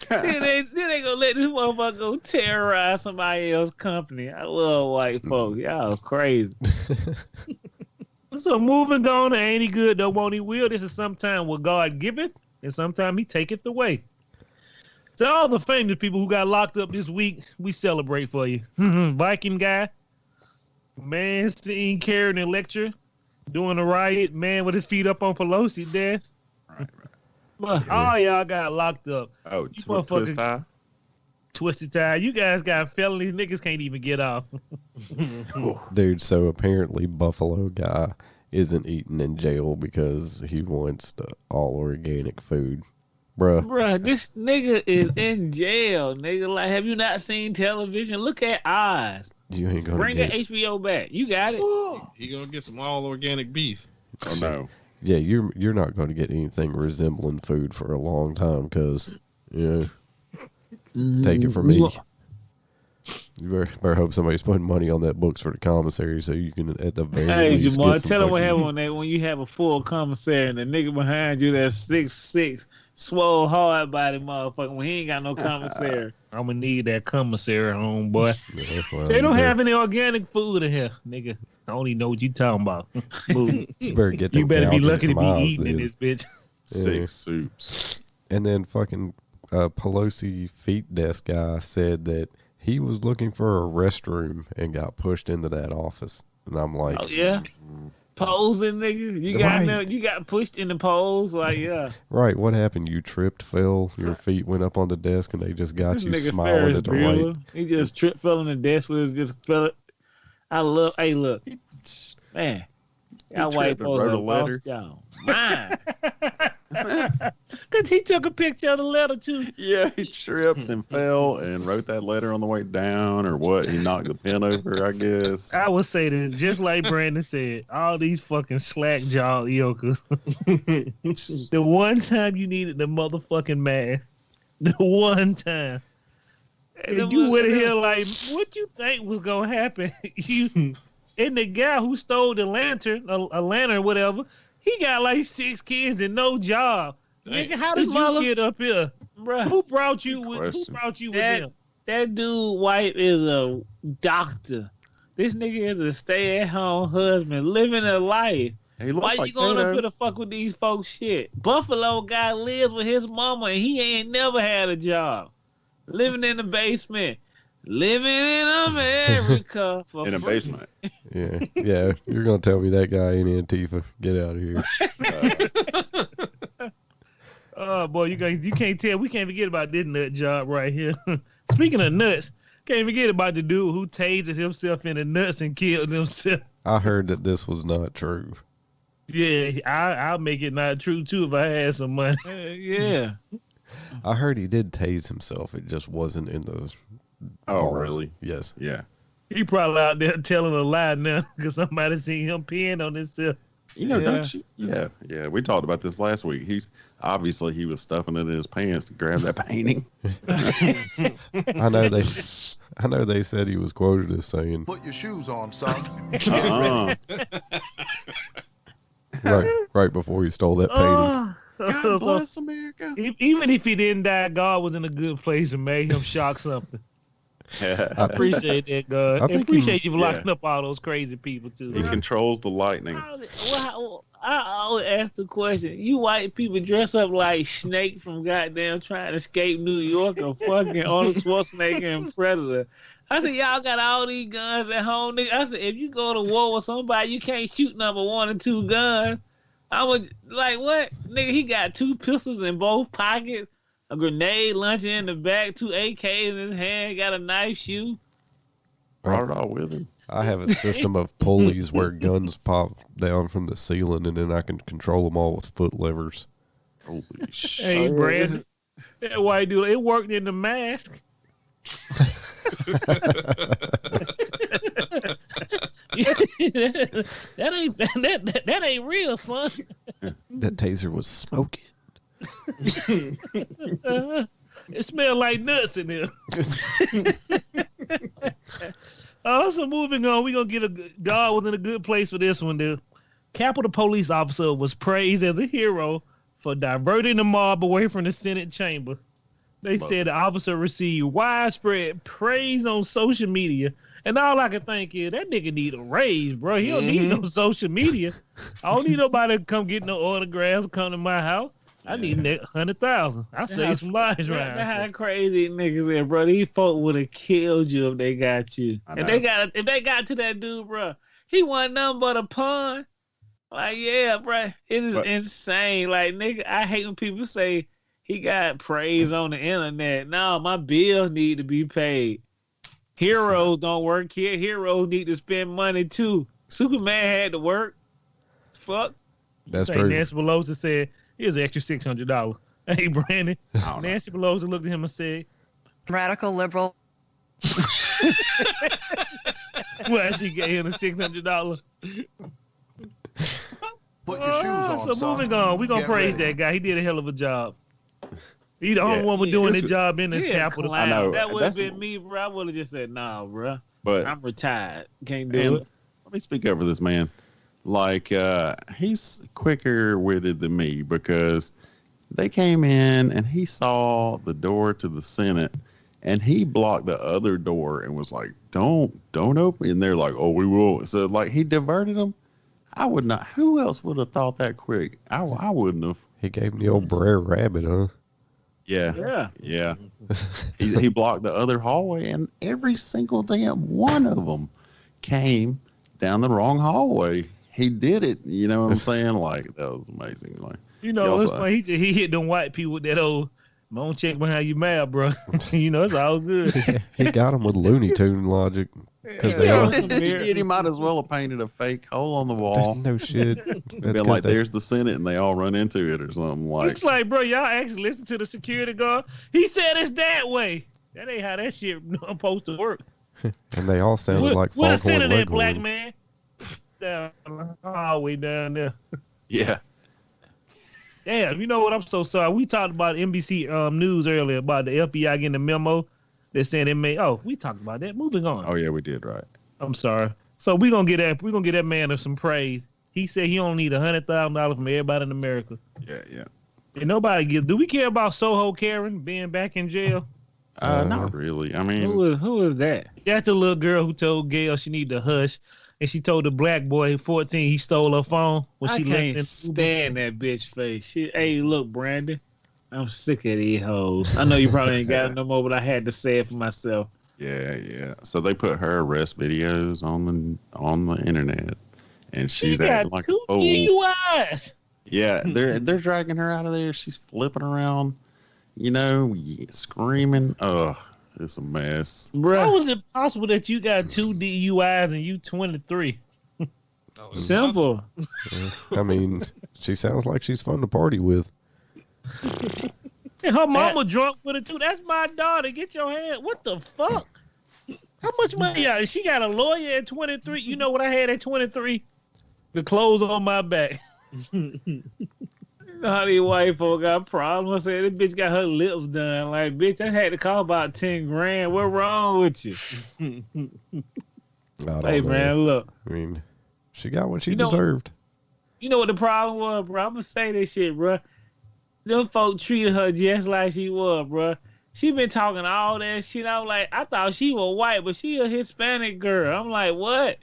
then they gonna let this motherfucker go terrorize somebody else's company. I love white folks. Y'all crazy. So moving on to ain't he good though, won't he will? This is sometime what God giveth, and sometime he taketh away. So all the famous people who got locked up this week, we celebrate for you. Viking guy, man seen carrying a lecture, doing a riot, man with his feet up on Pelosi's desk. Right. But all y'all got locked up. Oh, Twisted Tie? Twisted Tie. You guys got felonies. Niggas can't even get off. Dude, so apparently Buffalo guy isn't eating in jail because he wants the all organic food. Bruh, this nigga is in jail, nigga. Like, have you not seen television? Look at Oz. You ain't gonna bring the HBO back. You got it. He gonna get some all organic beef. Oh no. Yeah, you're not going to get anything resembling food for a long time because, yeah. Take it from me. You better hope somebody's putting money on that books for the commissary so you can at the very least Jamal, get some tell them what fucking- happened when you have a full commissary and the nigga behind you that's 6'6", swole hard body motherfucker when he ain't got no commissary. I'm gonna need that commissary home, boy. Yeah, well, They don't you better- have any organic food in here, nigga. I don't even know what you talking about. Move. You better get. You better be lucky to be eating eating in this bitch. Six soups. And then fucking Pelosi feet desk guy said that he was looking for a restroom and got pushed into that office. And I'm like, Oh yeah, posing nigga. You got pushed in the pose, like yeah. right, what happened? You tripped, fell, your feet went up on the desk, and they just got This you nigga smiling Ferris at the Bueller, right. He just tripped, fell on the desk with his just fell. Hey, look, man. Y'all white tripped and folks wrote a have letter. lost y'all mind. Cause he took a picture of the letter too. Yeah, he tripped and fell and wrote that letter on the way down, or what? He knocked the pen over, I guess. I would say that just like Brandon said, all these fucking slack jawed yokers. The one time you needed the motherfucking mask, the one time. And you went here like, what you think was gonna happen? You and the guy who stole the lantern, a lantern or whatever, he got like 6 kids and no job. Nigga, how did you get up here? Bruh, Who brought you with them? that dude white is a doctor. This nigga is a stay-at-home husband living a life. He looks Why like you going Toto. up here to fuck with these folks shit? Buffalo guy lives with his mama and he ain't never had a job. Living in the basement. Living in America for In a free. basement. Yeah. You're gonna tell me that guy ain't Antifa? Get out of here. Oh boy, you can't tell. We can't forget about this nut job right here. Speaking of nuts, can't forget about the dude who tased himself in the nuts and killed himself. I heard that this was not true. Yeah, I'll make it not true too if I had some money. Yeah. I heard he did tase himself. It just wasn't in those. Oh, balls. really? Yes. Yeah. He probably out there telling a lie now because somebody seen him peeing on himself. You know, don't you? Yeah. We talked about this last week. He was stuffing it in his pants to grab that painting. I know they said he was quoted as saying, Put your shoes on, son. right before he stole that painting. God bless America. Even if he didn't die, God was in a good place and made him shock something. I appreciate that, God. I appreciate you for locking up all those crazy people too. He controls the lightning. I always ask the question: you white people dress up like Snake from goddamn Trying to Escape New York or fucking Arnold Schwarzenegger and Predator. I said, y'all got all these guns at home, nigga. I said, if you go to war with somebody, you can't shoot number 1 and 2 guns. I was like, what? Nigga, he got 2 pistols in both pockets, a grenade launcher in the back, 2 AKs in his hand, got a knife shoe. Brought it all with him. I have a system of pulleys where guns pop down from the ceiling, and then I can control them all with foot levers. Holy shit. Hey, Brandon, that white dude, it worked in the mask. that ain't real, son. That taser was smoking. It smelled like nuts in there. Also, moving on, we're going to get God was in a good place for this one, dude. Capitol Police officer was praised as a hero for diverting the mob away from the Senate chamber. They said the officer received widespread praise on social media. And all I can think is, that nigga need a raise, bro. He don't need no social media. I don't need nobody to come get no autographs, come to my house. I need 100,000. I save some lives right now. How crazy niggas is, bro. These folk would have killed you if they got you. If they got to that dude, bro, he wasn't nothing but a pawn. Like, yeah, bro, it is insane. Like, nigga, I hate when people say he got praise on the internet. No, my bills need to be paid. Heroes don't work here. Heroes need to spend money too. Superman had to work. Fuck. That's true. Nancy Pelosi said, here's an extra $600. Hey, Brandon. Nancy Pelosi looked at him and said, radical liberal. Well, she gave him a $600. Put your shoes on, so son. moving on, we're going to Get praise ready. that guy. He did a hell of a job. He the only one was doing the job in this capital. I know. That would have been me, bro. I would have just said, nah, bro. But I'm retired. Can't do it. Let me speak up for this man. Like, he's quicker witted than me because they came in and he saw the door to the Senate and he blocked the other door and was like, don't open. And they're like, oh, we will. So, like, he diverted them. I would not. Who else would have thought that quick? I wouldn't have. He gave him the old Brer Rabbit, huh? Yeah. He blocked the other hallway, and every single damn one of them came down the wrong hallway. He did it. You know what I'm saying? Like, that was amazing. Like, it's funny. He hit them white people with that old, don't check behind you mad, bro. It's all good. He got them with Looney Tune logic. Because he might as well have painted a fake hole on the wall. No shit. Been like, there's the Senate, and they all run into it or something. Like, it's like, bro, y'all actually listen to the security guard. He said it's that way. That ain't how that shit supposed to work. And they all sounded like Foghorn Leghorn. What a that black man down all the way down there. Yeah. Damn, you know what? I'm so sorry. We talked about NBC News earlier about the FBI getting a memo. They're saying it may. Oh, we talked about that. Moving on. Oh yeah, we did. Right. I'm sorry. So we're gonna get that man some praise. He said he only need $100,000 from everybody in America. Yeah. And nobody gives. Do we care about Soho Karen being back in jail? Not really. I mean, who is that? That's the little girl who told Gail she need to hush, and she told the black boy 14 he stole her phone when I she can't left. Stand that bitch face. Hey, look, Brandon. I'm sick of these hoes. I know you probably ain't got it no more, but I had to say it for myself. Yeah. So they put her arrest videos on the internet, and she's acting like a fool. DUIs. Yeah, they're dragging her out of there. She's flipping around, screaming. Ugh, it's a mess. How is it possible that you got 2 DUIs and you 23? Simple. I mean, she sounds like she's fun to party with. And her mama drunk with it too. That's my daughter. Get your hand. What the fuck? How much money? She got a lawyer at 23. You know what I had at 23? The clothes on my back. How these white folk got problems? I said, this bitch got her lips done. Like, bitch, I had to call about 10 grand. What wrong with you? Hey, man, look. I mean, she got what she deserved. You know what the problem was, bro? I'm going to say this shit, bro. Them folk treated her just like she was, bro. She been talking all that shit. I was like, I thought she was white, but she a Hispanic girl. I'm like, what?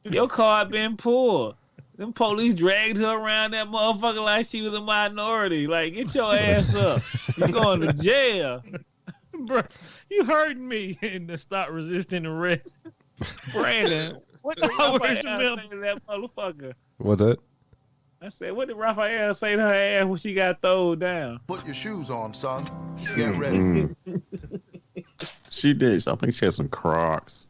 Your card been pulled. Them police dragged her around that motherfucker like she was a minority. Like, get your ass up. You going to jail. Bro, you hurting me and to stop resisting arrest. Brandon, what did Raphael say to that motherfucker? What's that? I said, what did Raphael say to her ass when she got thrown down? Put your shoes on, son. Get ready. She did. I think she had some Crocs.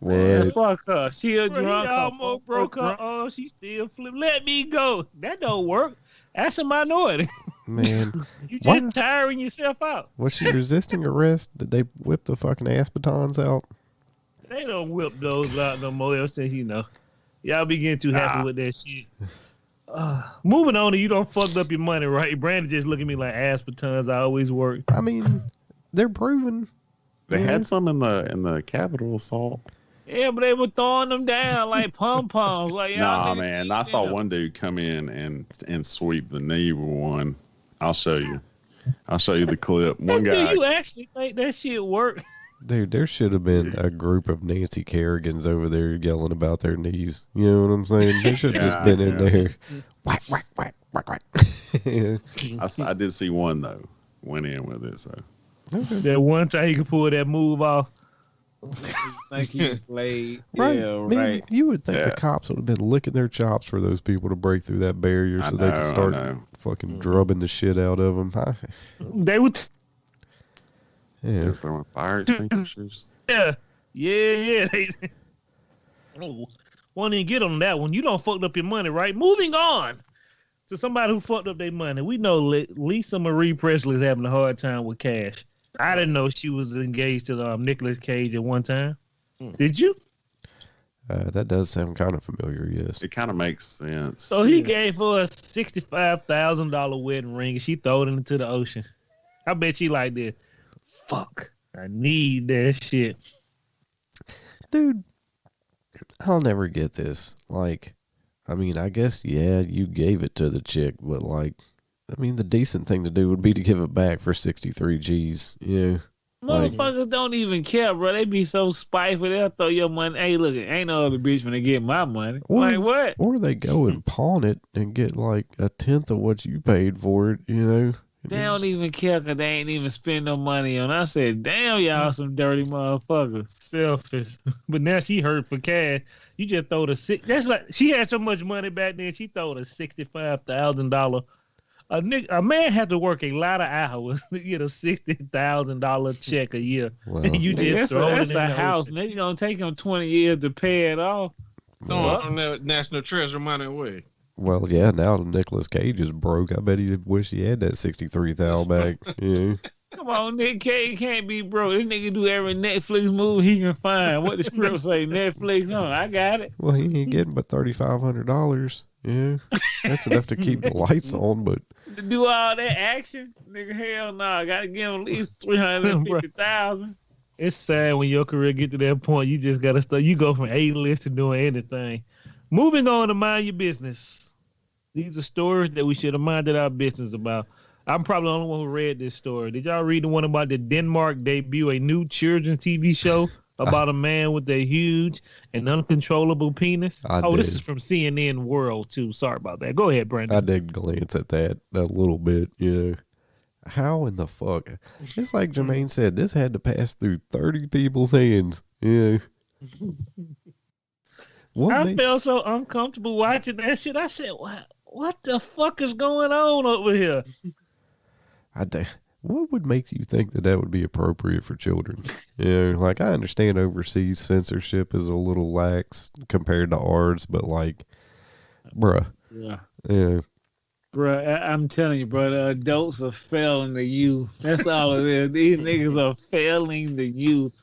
Man, fuck her. She a drunk. He almost broke her. Oh, she still flipped. Let me go. That don't work. That's a minority. Man. You just tiring yourself out. Was she resisting arrest? Did they whip the fucking ass batons out? They don't whip those out no more ever since, y'all be getting too happy with that shit. Moving on to you don't fucked up your money, right? Brandon just look at me like ass batons. I always work. I mean, they're proven. They had some in the Capitol assault. Yeah, but they were throwing them down like pom-poms. Like, nah, man. I saw one dude come in and sweep the knee with one. I'll show you the clip. One guy. Do you actually think that shit worked? Dude, there should have been a group of Nancy Kerrigans over there yelling about their knees. You know what I'm saying? They should have just been in there. Whack, whack, whack, whack, whack. I did see one, though. Went in with it, so. That one time he could pull that move off. Think he played. Right. Yeah, Man, right. You would think the cops would have been licking their chops for those people to break through that barrier so they could start fucking drubbing the shit out of them. They would. They're throwing fire extinguishers. Yeah. They won't even get on that one. You don't fucked up your money, right? Moving on to somebody who fucked up their money. We know Lisa Marie Presley is having a hard time with cash. I didn't know she was engaged to Nicolas Cage at one time. Did you? That does sound kind of familiar, yes. It kind of makes sense. So he gave her a $65,000 wedding ring and she threw it into the ocean. I bet she like this. Fuck, I need that shit. Dude, I'll never get this. Like, I mean, I guess, yeah, you gave it to the chick, but like, I mean, the decent thing to do would be to give it back for 63 G's. Yeah. Motherfuckers don't even care, bro. They be so spiteful. They'll throw your money. Hey, look, ain't no other bitch gonna get my money. Like, what? Or they go and pawn it and get like a tenth of what you paid for it, you know? They don't even care because they ain't even spend no money on. I said, damn, y'all some dirty motherfuckers. Selfish. But now she hurt for cash. You just throw the six. That's like she had so much money back then. She throw the $65,000. A man had to work a lot of hours to get a $60,000 check a year. Wow. And you just that's a house. Nigga gonna take him 20 years to pay it off. Throwing that national treasure money away. Well, yeah, now Nicolas Cage is broke. I bet he wish he had that 63,000 back. Yeah. Come on, Nick Cage can't be broke. This nigga do every Netflix movie he can find. What the script say? Netflix on. I got it. Well, he ain't getting but $3,500. Yeah, that's enough to keep the lights on, but to do all that action, nigga, hell no. I gotta give him at least 350,000. It's sad when your career get to that point. You just gotta start. You go from A-list to doing anything. Moving on to mind your business. These are stories that we should have minded our business about. I'm probably the only one who read this story. Did y'all read the one about the Denmark debut a new children's TV show about a man with a huge and uncontrollable penis? This is from CNN World too. Sorry about that. Go ahead, Brandon. I did glance at that a little bit. Yeah. How in the fuck? It's like Jermaine said, this had to pass through 30 people's hands. Yeah. I felt so uncomfortable watching that shit. I said, what the fuck is going on over here? What would make you think that would be appropriate for children? Like, I understand overseas censorship is a little lax compared to ours, but like, bruh. Yeah. Yeah. Bruh, I'm telling you, bro, the adults are failing the youth. That's all it is. These niggas are failing the youth.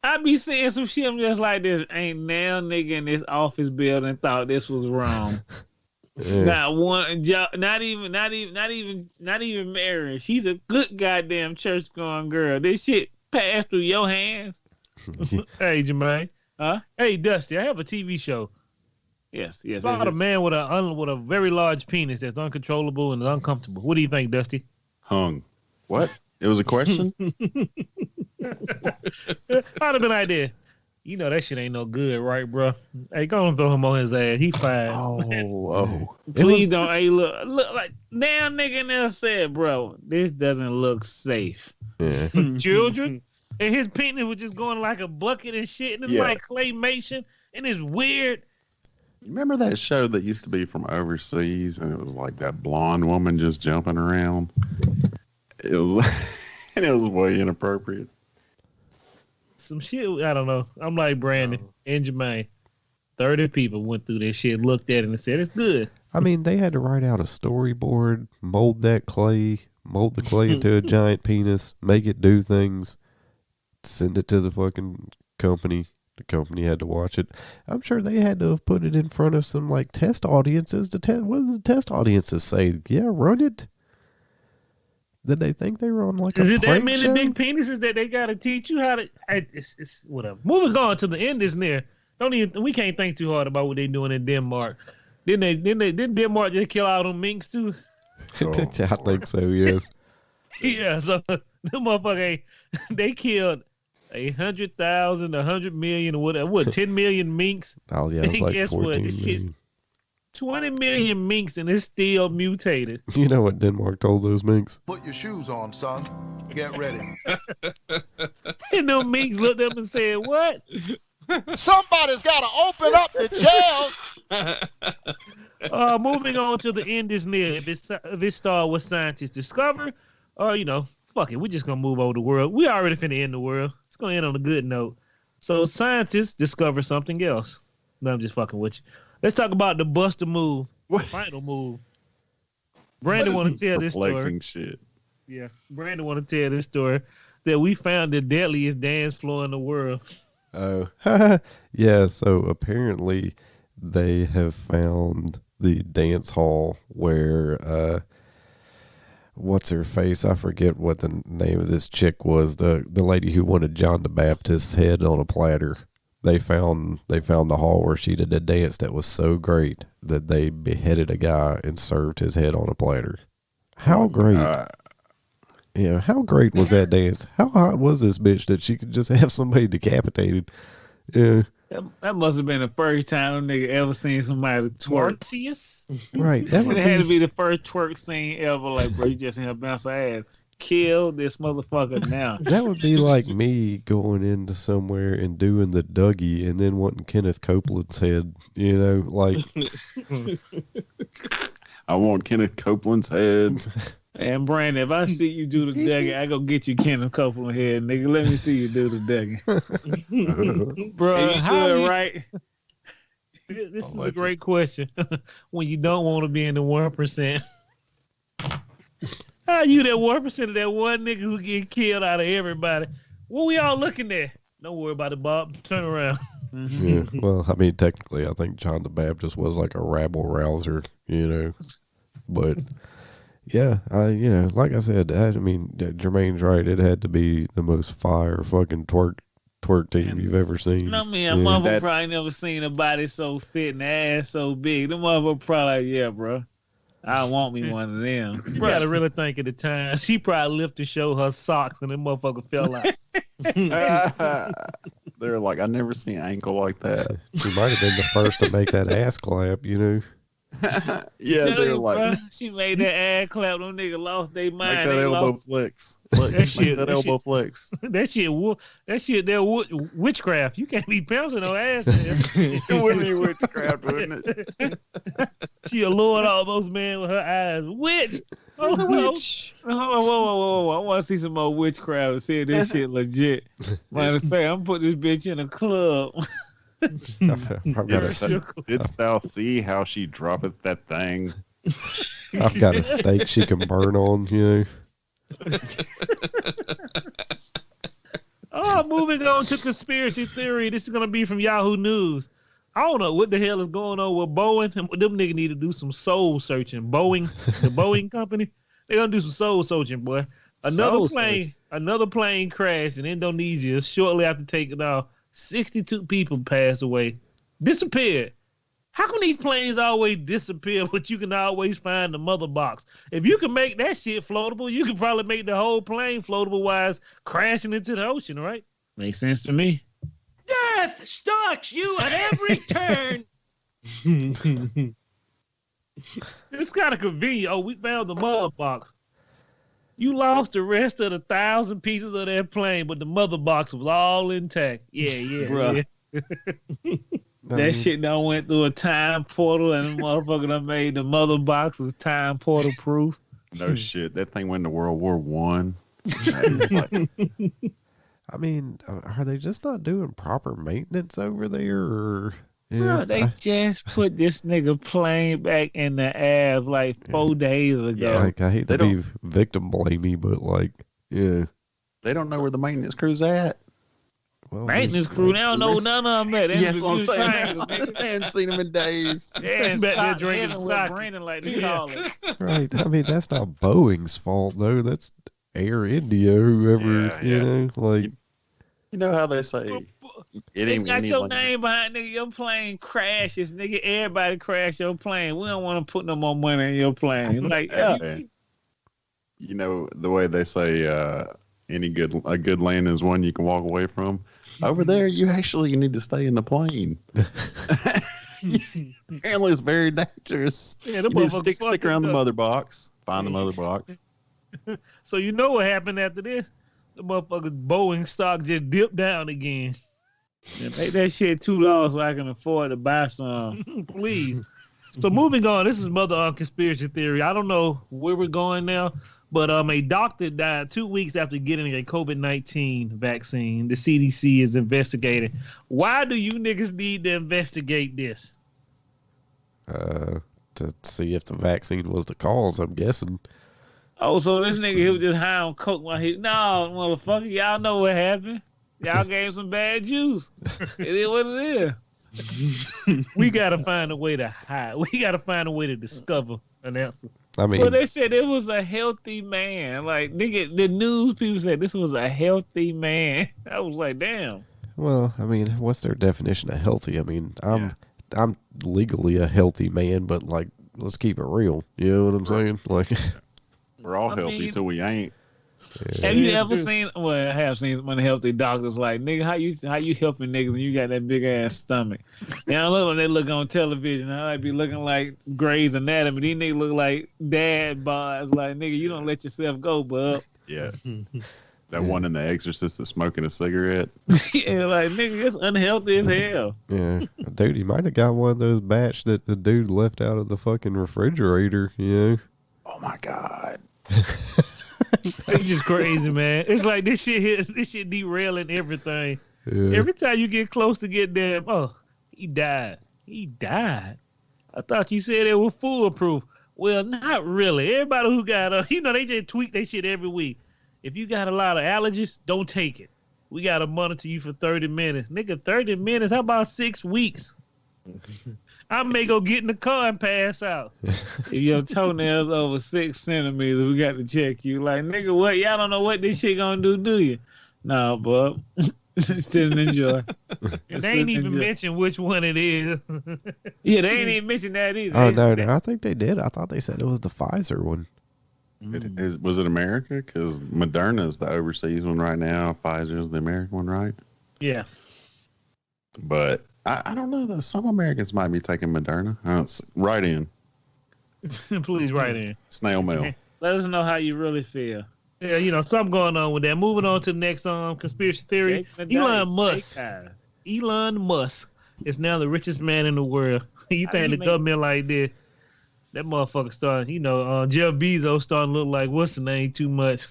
I be seeing some shit just like this. Ain't now nigga in this office building thought this was wrong. Yeah. Not one job, not even married. She's a good goddamn church going girl. This shit passed through your hands. Hey, Jermaine. Huh? Hey, Dusty. I have a TV show. Yes. About a man with a very large penis that's uncontrollable and uncomfortable. What do you think, Dusty? Hung. What? It was a question? I'd have been like this. You know that shit ain't no good, right, bro? Hey, go and throw him on his ass. He fine. Oh. Please don't. Hey, look like damn nigga in there said, bro, this doesn't look safe. Yeah. For children. And his penis was just going like a bucket and shit, and it's like claymation, and it's weird. Remember that show that used to be from overseas, and it was like that blonde woman just jumping around? It was, and it was way inappropriate. Some shit, I don't know. I'm like Brandon and Jermaine. 30 people went through this shit, looked at it, and said, it's good. I mean, they had to write out a storyboard, mold the clay into a giant penis, make it do things, send it to the fucking company. The company had to watch it. I'm sure they had to have put it in front of some like test audiences to test. What did the test audiences say? Yeah, run it. Did they think they were on like a prank show? Is it that many big penises that they got to teach you how to? It's whatever. Moving on to the end is near. We can't think too hard about what they doing in Denmark. Didn't Denmark just kill all them minks too? I think so. Yes. Yeah. So the motherfucker, they killed 100,000, 100 million, or whatever. What 10 million minks? Oh yeah, it was like 14 million. 20 million minks and it's still mutated. You know what Denmark told those minks? Put your shoes on, son. Get ready. And those minks looked up and said, what? Somebody's got to open up the jails. Moving on to the end is near. If it start what scientists discover, or, fuck it, we're just going to move over the world. We already finna end the world. It's going to end on a good note. So scientists discover something else. No, I'm just fucking with you. Let's talk about the Buster move. Final move. Brandon want to tell this story. Shit. Yeah, Brandon want to tell this story that we found the deadliest dance floor in the world. Oh, yeah. So apparently they have found the dance hall where what's her face? I forget what the name of this chick was. The lady who wanted John the Baptist's head on a platter. They found the hall where she did a dance that was so great that they beheaded a guy and served his head on a platter. How great! How great was that dance? How hot was this bitch that she could just have somebody decapitated? Yeah. That must have been the first time a nigga ever seen somebody twerk. Right. That had to be the first twerk scene ever. Like, bro, you just in her bounce ass. Kill this motherfucker now. That would be like me going into somewhere and doing the Dougie and then wanting Kenneth Copeland's head. Like. I want Kenneth Copeland's head. And Brandon, if I see you do the Dougie, I go get you Kenneth Copeland head, nigga. Let me see you do the Dougie. Bro, how right? This is a great question. When you don't want to be in the 1%. How you that 1% of that one nigga who get killed out of everybody? What we all looking at? Don't worry about it, Bob. Turn around. Yeah. Well, I mean, technically, I think John the Baptist was like a rabble rouser, But yeah, like I said, Jermaine's right. It had to be the most fire fucking twerk team you've ever seen. I mean, a motherfucker probably never seen a body so fit and the ass so big. The motherfucker probably like, yeah, bro. I want me one of them. You gotta really think at the time. She probably lifted to show her socks and the motherfucker fell out. They're like, I never seen an ankle like that. She might have been the first to make that ass clap, Yeah, they're like, bro, she made that ass clap. Them niggas lost their mind. Make that elbow flex. That elbow flex. That shit, witchcraft. You can't be bouncing no ass. It wouldn't be witchcraft, wouldn't it? She allured all those men with her eyes. Witch. Witch. Whoa. I want to see some more witchcraft and see if this shit legit. Man, say I'm putting this bitch in a club. Didst thou see how she droppeth that thing? I've got a steak she can burn on, Moving on to conspiracy theory. This is going to be from Yahoo News. I don't know what the hell is going on with Boeing. Them niggas need to do some soul searching. The Boeing company, they're going to do some soul searching, boy. Another plane crashed in Indonesia shortly after taking off. 62 people passed away. Disappeared. How come these planes always disappear, but you can always find the mother box? If you can make that shit floatable, you can probably make the whole plane floatable while it's crashing into the ocean, right? Makes sense to me. Death stalks you at every turn. It's kind of convenient. Oh, we found the mother box. You lost the rest of the 1,000 pieces of that plane, but the mother box was all intact. Yeah, bro. Yeah. That shit done went through a time portal and the motherfucker done made the mother box was time portal proof. No shit. That thing went to World War I. I mean, are they just not doing proper maintenance over there? Or, bro, they just put this nigga plane back in the air like 4 days ago. Yeah, like, I hate to be victim blamey, but they don't know where the maintenance crew's at. Well, maintenance crew, they don't know none of them. Yes, what I'm saying. They hadn't seen them in days. Yeah, back there drinking sake. Brandon, like they call it. Right. I mean, that's not Boeing's fault, though. That's Air India, whoever, you know how they say it ain't got your name behind, nigga. Your plane crashes, nigga. Everybody crash your plane. We don't want to put no more money in your plane. Like, you know the way they say a good land is one you can walk away from. Over there, you actually need to stay in the plane. Apparently, it's very dangerous. Yeah, you need to stick around the mother box. Find the mother box. So you know what happened after this? The motherfucking Boeing stock just dipped down again. Yeah, make that shit $2 so I can afford to buy some. Please. So moving on, this is mother conspiracy theory. I don't know where we're going now, but a doctor died 2 weeks after getting a COVID-19 vaccine. The CDC is investigating. Why do you niggas need to investigate this? To see if the vaccine was the cause, I'm guessing. Oh, so this nigga, he was just high on coke while no, motherfucker, y'all know what happened. Y'all gave some bad juice. It is what it is. We got to find a way to hide. We got to find a way to discover an answer. I mean, well, they said it was a healthy man. Like, nigga, the news people said this was a healthy man. I was like, damn. well, I mean, what's their definition of healthy? I mean, I'm legally a healthy man, but like, let's keep it real. You know what I'm saying? Like, we're all healthy till we ain't. Yeah. Have you ever seen? Well, I have seen some unhealthy doctors like, nigga, how you helping niggas when you got that big ass stomach? You know, look when they look on television, I might be looking like Grey's Anatomy. These niggas look like dad bods. Like, nigga, you don't let yourself go, bub. Yeah. That one in The Exorcist that's smoking a cigarette. Yeah, like, nigga, it's unhealthy as hell. Yeah, dude, he might have got one of those batch that the dude left out of the fucking refrigerator. You know? Oh my god. It's just crazy, man. It's like this shit derailing everything. Yeah. Every time you get close to get them, oh, he died. He died. I thought you said it was foolproof. Well, not really. Everybody who got, they just tweak their shit every week. If you got a lot of allergies, don't take it. We got to monitor you for 30 minutes. Nigga, 30 minutes? How about 6 weeks? I may go get in the car and pass out. If your toenails over 6 centimeters, we got to check you. Like, nigga, what? Y'all don't know what this shit gonna do you? No, bub. Still enjoy. They ain't even mention which one it is. Yeah, they ain't even mention that either. Oh, no, I think they did. I thought they said it was the Pfizer one. Was it America? Because Moderna is the overseas one right now. Pfizer is the American one, right? Yeah. But I don't know, though. Some Americans might be taking Moderna. Right in. Please write in. Snail mail. Let us know how you really feel. Yeah, something going on with that. Moving on to the next conspiracy theory. Elon Musk is now the richest man in the world. You think the government like this? That motherfucker starting, Jeff Bezos starting to look like, what's the name too much?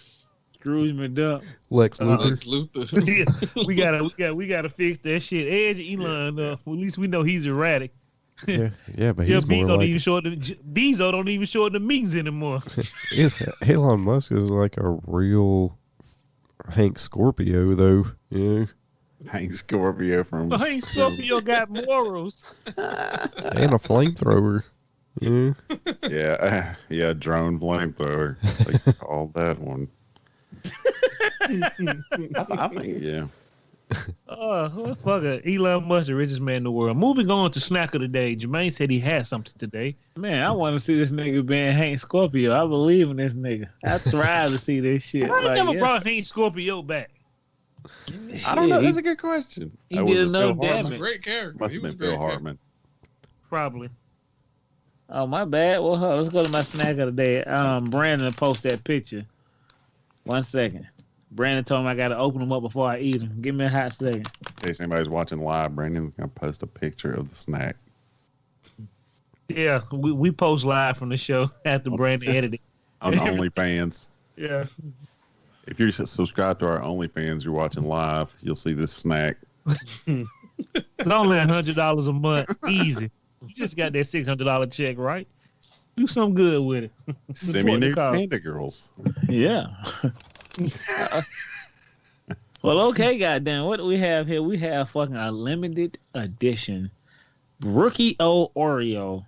Scrooge McDuck. Lex Luthor. Lex Luthor. Yeah, we gotta fix that shit. Edge Elon, well, at least we know he's erratic. Yeah, but he's more like... Bezos don't even show up the meetings anymore. Elon Musk is like a real Hank Scorpio, though. Yeah. Hank Scorpio from... Hank Scorpio got morals. And a flamethrower. Yeah. Yeah, drone flamethrower. They called that one. I think, yeah. Oh, fuck it. Elon Musk, the richest man in the world. Moving on to snack of the day. Jermaine said he had something today. Man, I want to see this nigga being Hank Scorpio. I believe in this nigga. I thrive to see this shit. Why never brought Hank Scorpio back? I don't know. That's a good question. He did enough damage. Great character. Must have been Phil Hartman. Probably. Oh, my bad. Well, let's go to my snack of the day. Brandon post that picture. 1 second. Brandon told me I got to open them up before I eat them. Give me a hot second. In case anybody's watching live, Brandon's going to post a picture of the snack. Yeah, we post live from the show after Brandon edited. On OnlyFans. Yeah. If you're subscribed to our OnlyFans, you're watching live, you'll see this snack. It's only $100 a month. Easy. You just got that $600 check, right? Do something good with it. Semi-nude Panda Girls. Yeah. Well, okay, goddamn. What do we have here? We have fucking a limited edition Rookie O Oreo.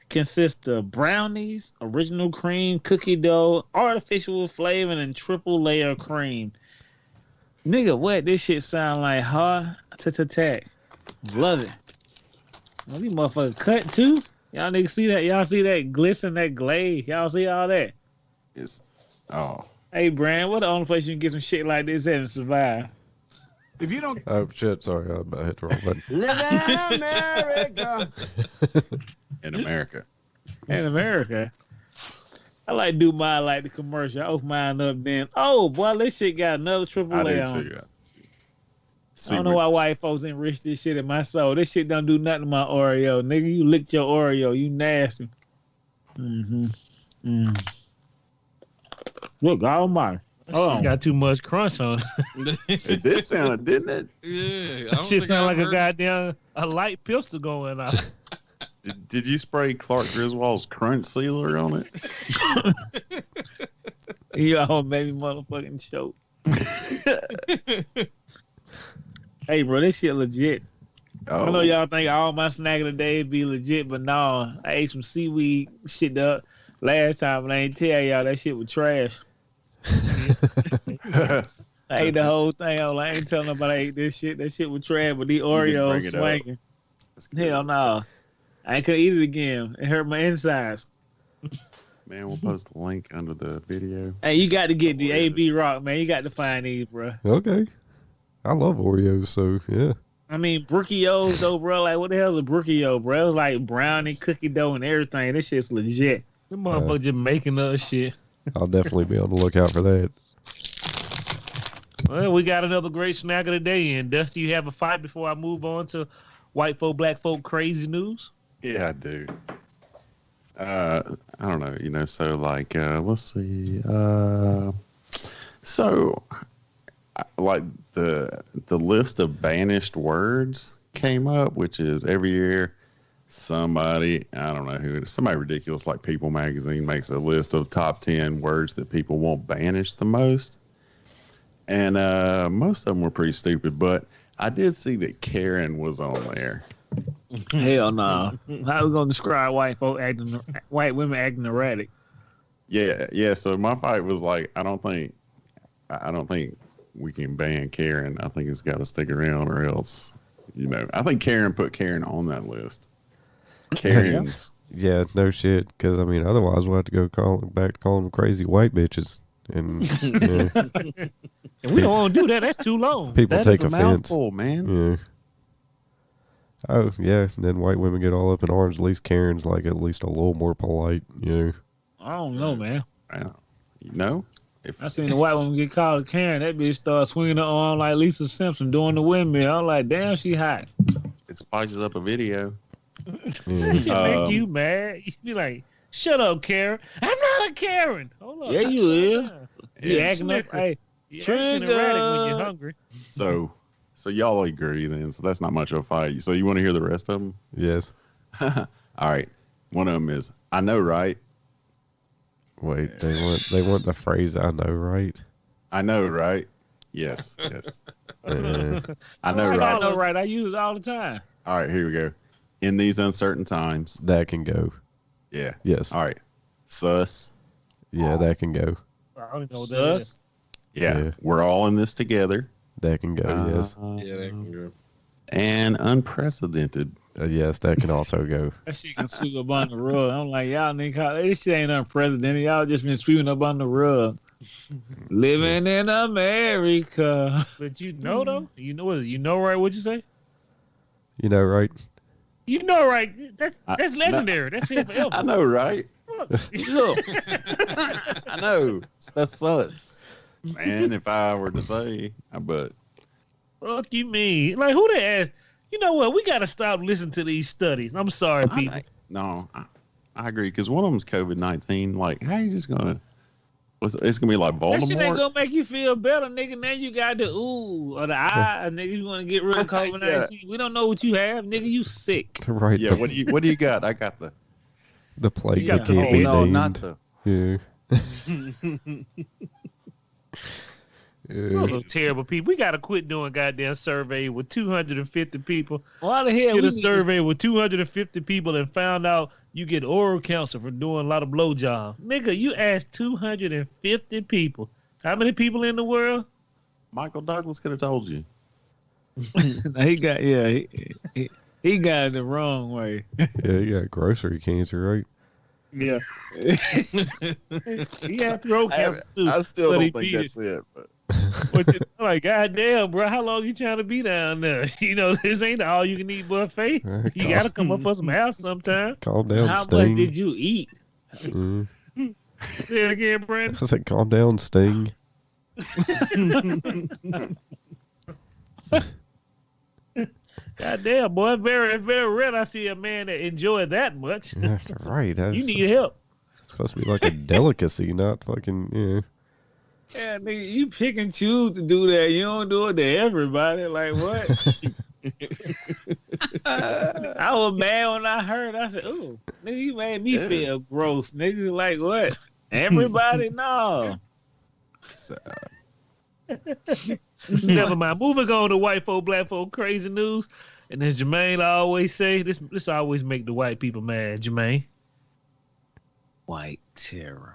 Consists of brownies, original cream, cookie dough, artificial flavoring, and triple layer cream. Nigga, what? This shit sound like hard attack. Love it. Well, these motherfuckers cut too. Y'all niggas see that? Y'all see that glisten, that glaze? Y'all see all that? Yes. Oh. Hey, Brand, what the only place you can get some shit like this at and survive? If you don't... Oh, shit. Sorry. I hit the wrong button. Live in America. In America. In America. I like to do mine like the commercial. I open mine up then. Oh, boy, this shit got another triple layer on it. I don't know why white folks enrich this shit in my soul. This shit don't do nothing to my Oreo. Nigga, you licked your Oreo. You nasty. Look, almighty. It's got too much crunch on it. It did sound, didn't it? Yeah. That shit sound like a light pistol going off. Did you spray Clark Griswold's crunch sealer on it? You all made me motherfucking choke. Hey, bro, this shit legit. Oh. I know y'all think all my snack of the day be legit, but no, I ate some seaweed shit up. Last time I ain't tell y'all that shit was trash. I ate the whole thing. I ain't telling nobody I ate this shit. That shit was trash, but these Oreos swinging. Hell no. I ain't gonna eat it again. It hurt my insides. Man, we'll post a link under the video. Hey, you got to get the AB Rock, man. You got to find these, bro. Okay. I love Oreos, so yeah. I mean, Brookios, though, bro. Like, what the hell is a Brookio, bro? It was like brownie, cookie dough, and everything. This shit's legit. Them motherfuckers just making up shit. I'll definitely be on the lookout for that. Well, we got another great snack of the day in. Dusty, you have a fight before I move on to white folk, black folk crazy news? Yeah, I do. I don't know, so like, let's see. So, like the list of banished words came up, which is every year somebody, I don't know who it is, somebody ridiculous like People Magazine makes a list of top 10 words that people want banished the most. And most of them were pretty stupid, but I did see that Karen was on there. Hell no. How we gonna describe white women acting erratic? Yeah. So my fight was like, I don't think we can ban Karen. I think it's got to stick around, or else, I think Karen put Karen on that list. Karen's. Yeah, no shit. Because I mean, otherwise we'll have to go back to calling them crazy white bitches, and and we don't want to do that. That's too long. People take offense, mouthful, man. Yeah. Oh yeah, and then white women get all up in arms. At least Karen's like at least a little more polite, I don't know, man. If I seen a white woman get called a Karen, that bitch start swinging her arm like Lisa Simpson doing the windmill. I'm like, damn, she hot. It spices up a video. That shit make you mad. You be like, shut up, Karen. I'm not a Karen. Hold on. Yeah, you is. You Yeah, acting up. Hey, You're acting erratic when you're hungry. So y'all agree then. So that's not much of a fight. So you want to hear the rest of them? Yes. All right. One of them is, I know, right? Wait, they want the phrase "I know, right"? I know, right? Yes. I know, right? I know, right? I use it all the time. All right, here we go. In these uncertain times. That can go. Yeah. Yes. All right. Sus. Yeah, that can go. I don't know what that is. Yeah. We're all in this together. That can go, yes. Yeah, that can go. And unprecedented. Yes, that can also go. That shit can sweep up on the rug. I'm like, y'all nigga, this shit ain't unprecedented. Y'all just been sweeping up on the rug. Living in America. But though? You know what? You know right? What'd you say? You know, right? You know right? That's legendary. That's it forever. I know, right? Look. I know. That's sus. Man, if I were to say, but. Fuck you mean? Like, who they ask? You know what? We got to stop listening to these studies. I'm sorry, people. I agree. Because one of them's COVID-19. Like, how you just going to... It's going to be like Baltimore? That shit ain't going to make you feel better, nigga. Now you got the ooh or the eye. Nigga, you want to get rid of COVID-19. Yeah. We don't know what you have. Nigga, you sick. Right. Yeah, what do you got? I got the plague that can't be named. Not the... Yeah. Those are terrible people. We got to quit doing goddamn survey with 250 people. Why the hell? Did a survey with 250 people and found out you get oral cancer for doing a lot of blowjobs. Nigga, you asked 250 people. How many people in the world? Michael Douglas could have told you. He got he got it the wrong way. Yeah, he got grocery cancer, right? Yeah. He had throat cancer too. I still don't think that's it, but. But like, goddamn, bro, how long you trying to be down there? This ain't all you can eat buffet. You got to come up for some house sometime. Calm down, How Sting. much did you eat? Say it again, Brandon. I said, calm down, Sting. Goddamn, boy, very, very rare I see a man that enjoyed that much. Yeah, right. You need help. It's supposed to be like a delicacy, not fucking, yeah. Yeah, nigga, you pick and choose to do that. You don't do it to everybody. Like, what? I was mad when I heard. I said, "Ooh, nigga, you made me feel gross." Nigga, like what? Everybody, no. Never mind. Moving on to white folk, black folk, crazy news. And as Jermaine always say, this always make the white people mad. Jermaine. white terror.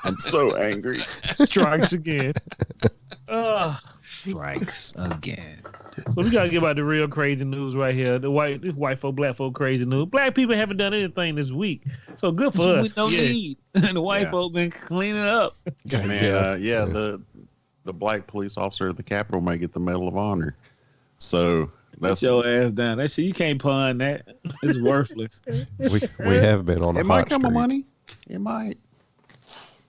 I'm so angry. Strikes again. Strikes again. So we gotta get about the real crazy news right here. This white folk, black folk crazy news. Black people haven't done anything this week, so good for us. We don't need. And the white folk been cleaning up. Man, the black police officer at the Capitol may get the Medal of Honor. So that's Get your ass down. That shit, you can't pawn that. It's worthless. We have been on a it might hot come streak. with money. It might.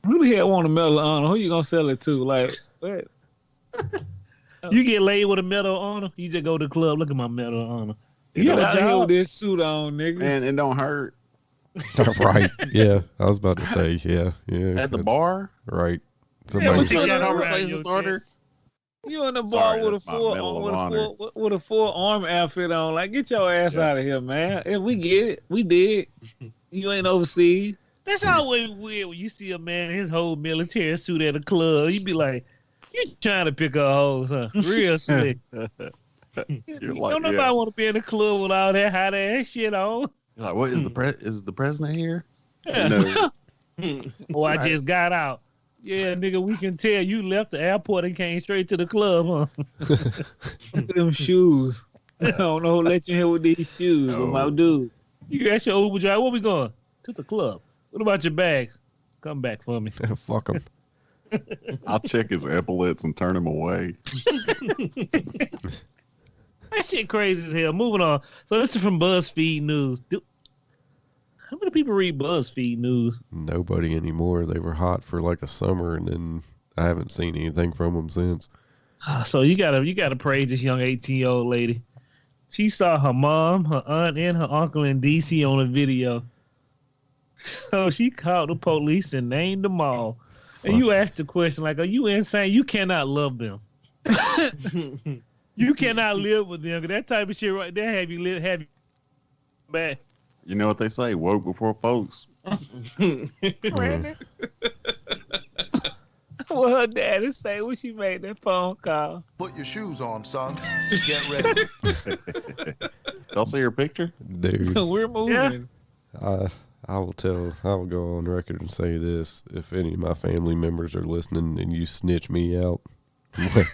Who the hell want a Medal of Honor? Who you gonna sell it to? Like, what? You get laid with a Medal of Honor, you just go to the club. Look at my Medal of Honor. You got a out here job? with this suit on, nigga. And it don't hurt. Right. Yeah. I was about to say, yeah. At the bar? Right. Yeah, but Somebody, you got That around conversation your starter? You in the bar Sorry, with a that's my Medal of Honor. with a full arm outfit on. Like, get your ass out of here, man. If we get it, we did. You ain't overseas. That's always weird when you see a man in his whole military suit at a club. You be like, you trying to pick up hoes, huh? Real slick. You're like, Don't nobody want to be in the club with all that hot ass shit on. You're like, what is the president here? Yeah. No. Oh, I just got out. Yeah, nigga, we can tell you left the airport and came straight to the club, huh? Look at them shoes. I don't know who let you here with these shoes, but my dude. You ask your Uber driver, where we going? To the club. What about your bags? Come back for me. fuck them. I'll check his epaulets and turn him away. That shit crazy as hell. Moving on. So this is from BuzzFeed News. How many people read BuzzFeed News? Nobody anymore. They were hot for like a summer, and then I haven't seen anything from them since. So you gotta praise this young 18-year-old lady. She saw her mom, her aunt, and her uncle in DC on a video. So she called the police and named them all. And you asked the question like, "Are you insane? You cannot love them. You cannot live with them. That type of shit right there have you bad." You know what they say? Woke before folks. What her daddy say when she made that phone call? Put your shoes on, son. Get ready. Y'all see her picture? Dude, We're moving. I will go on record and say this. If any of my family members are listening and you snitch me out,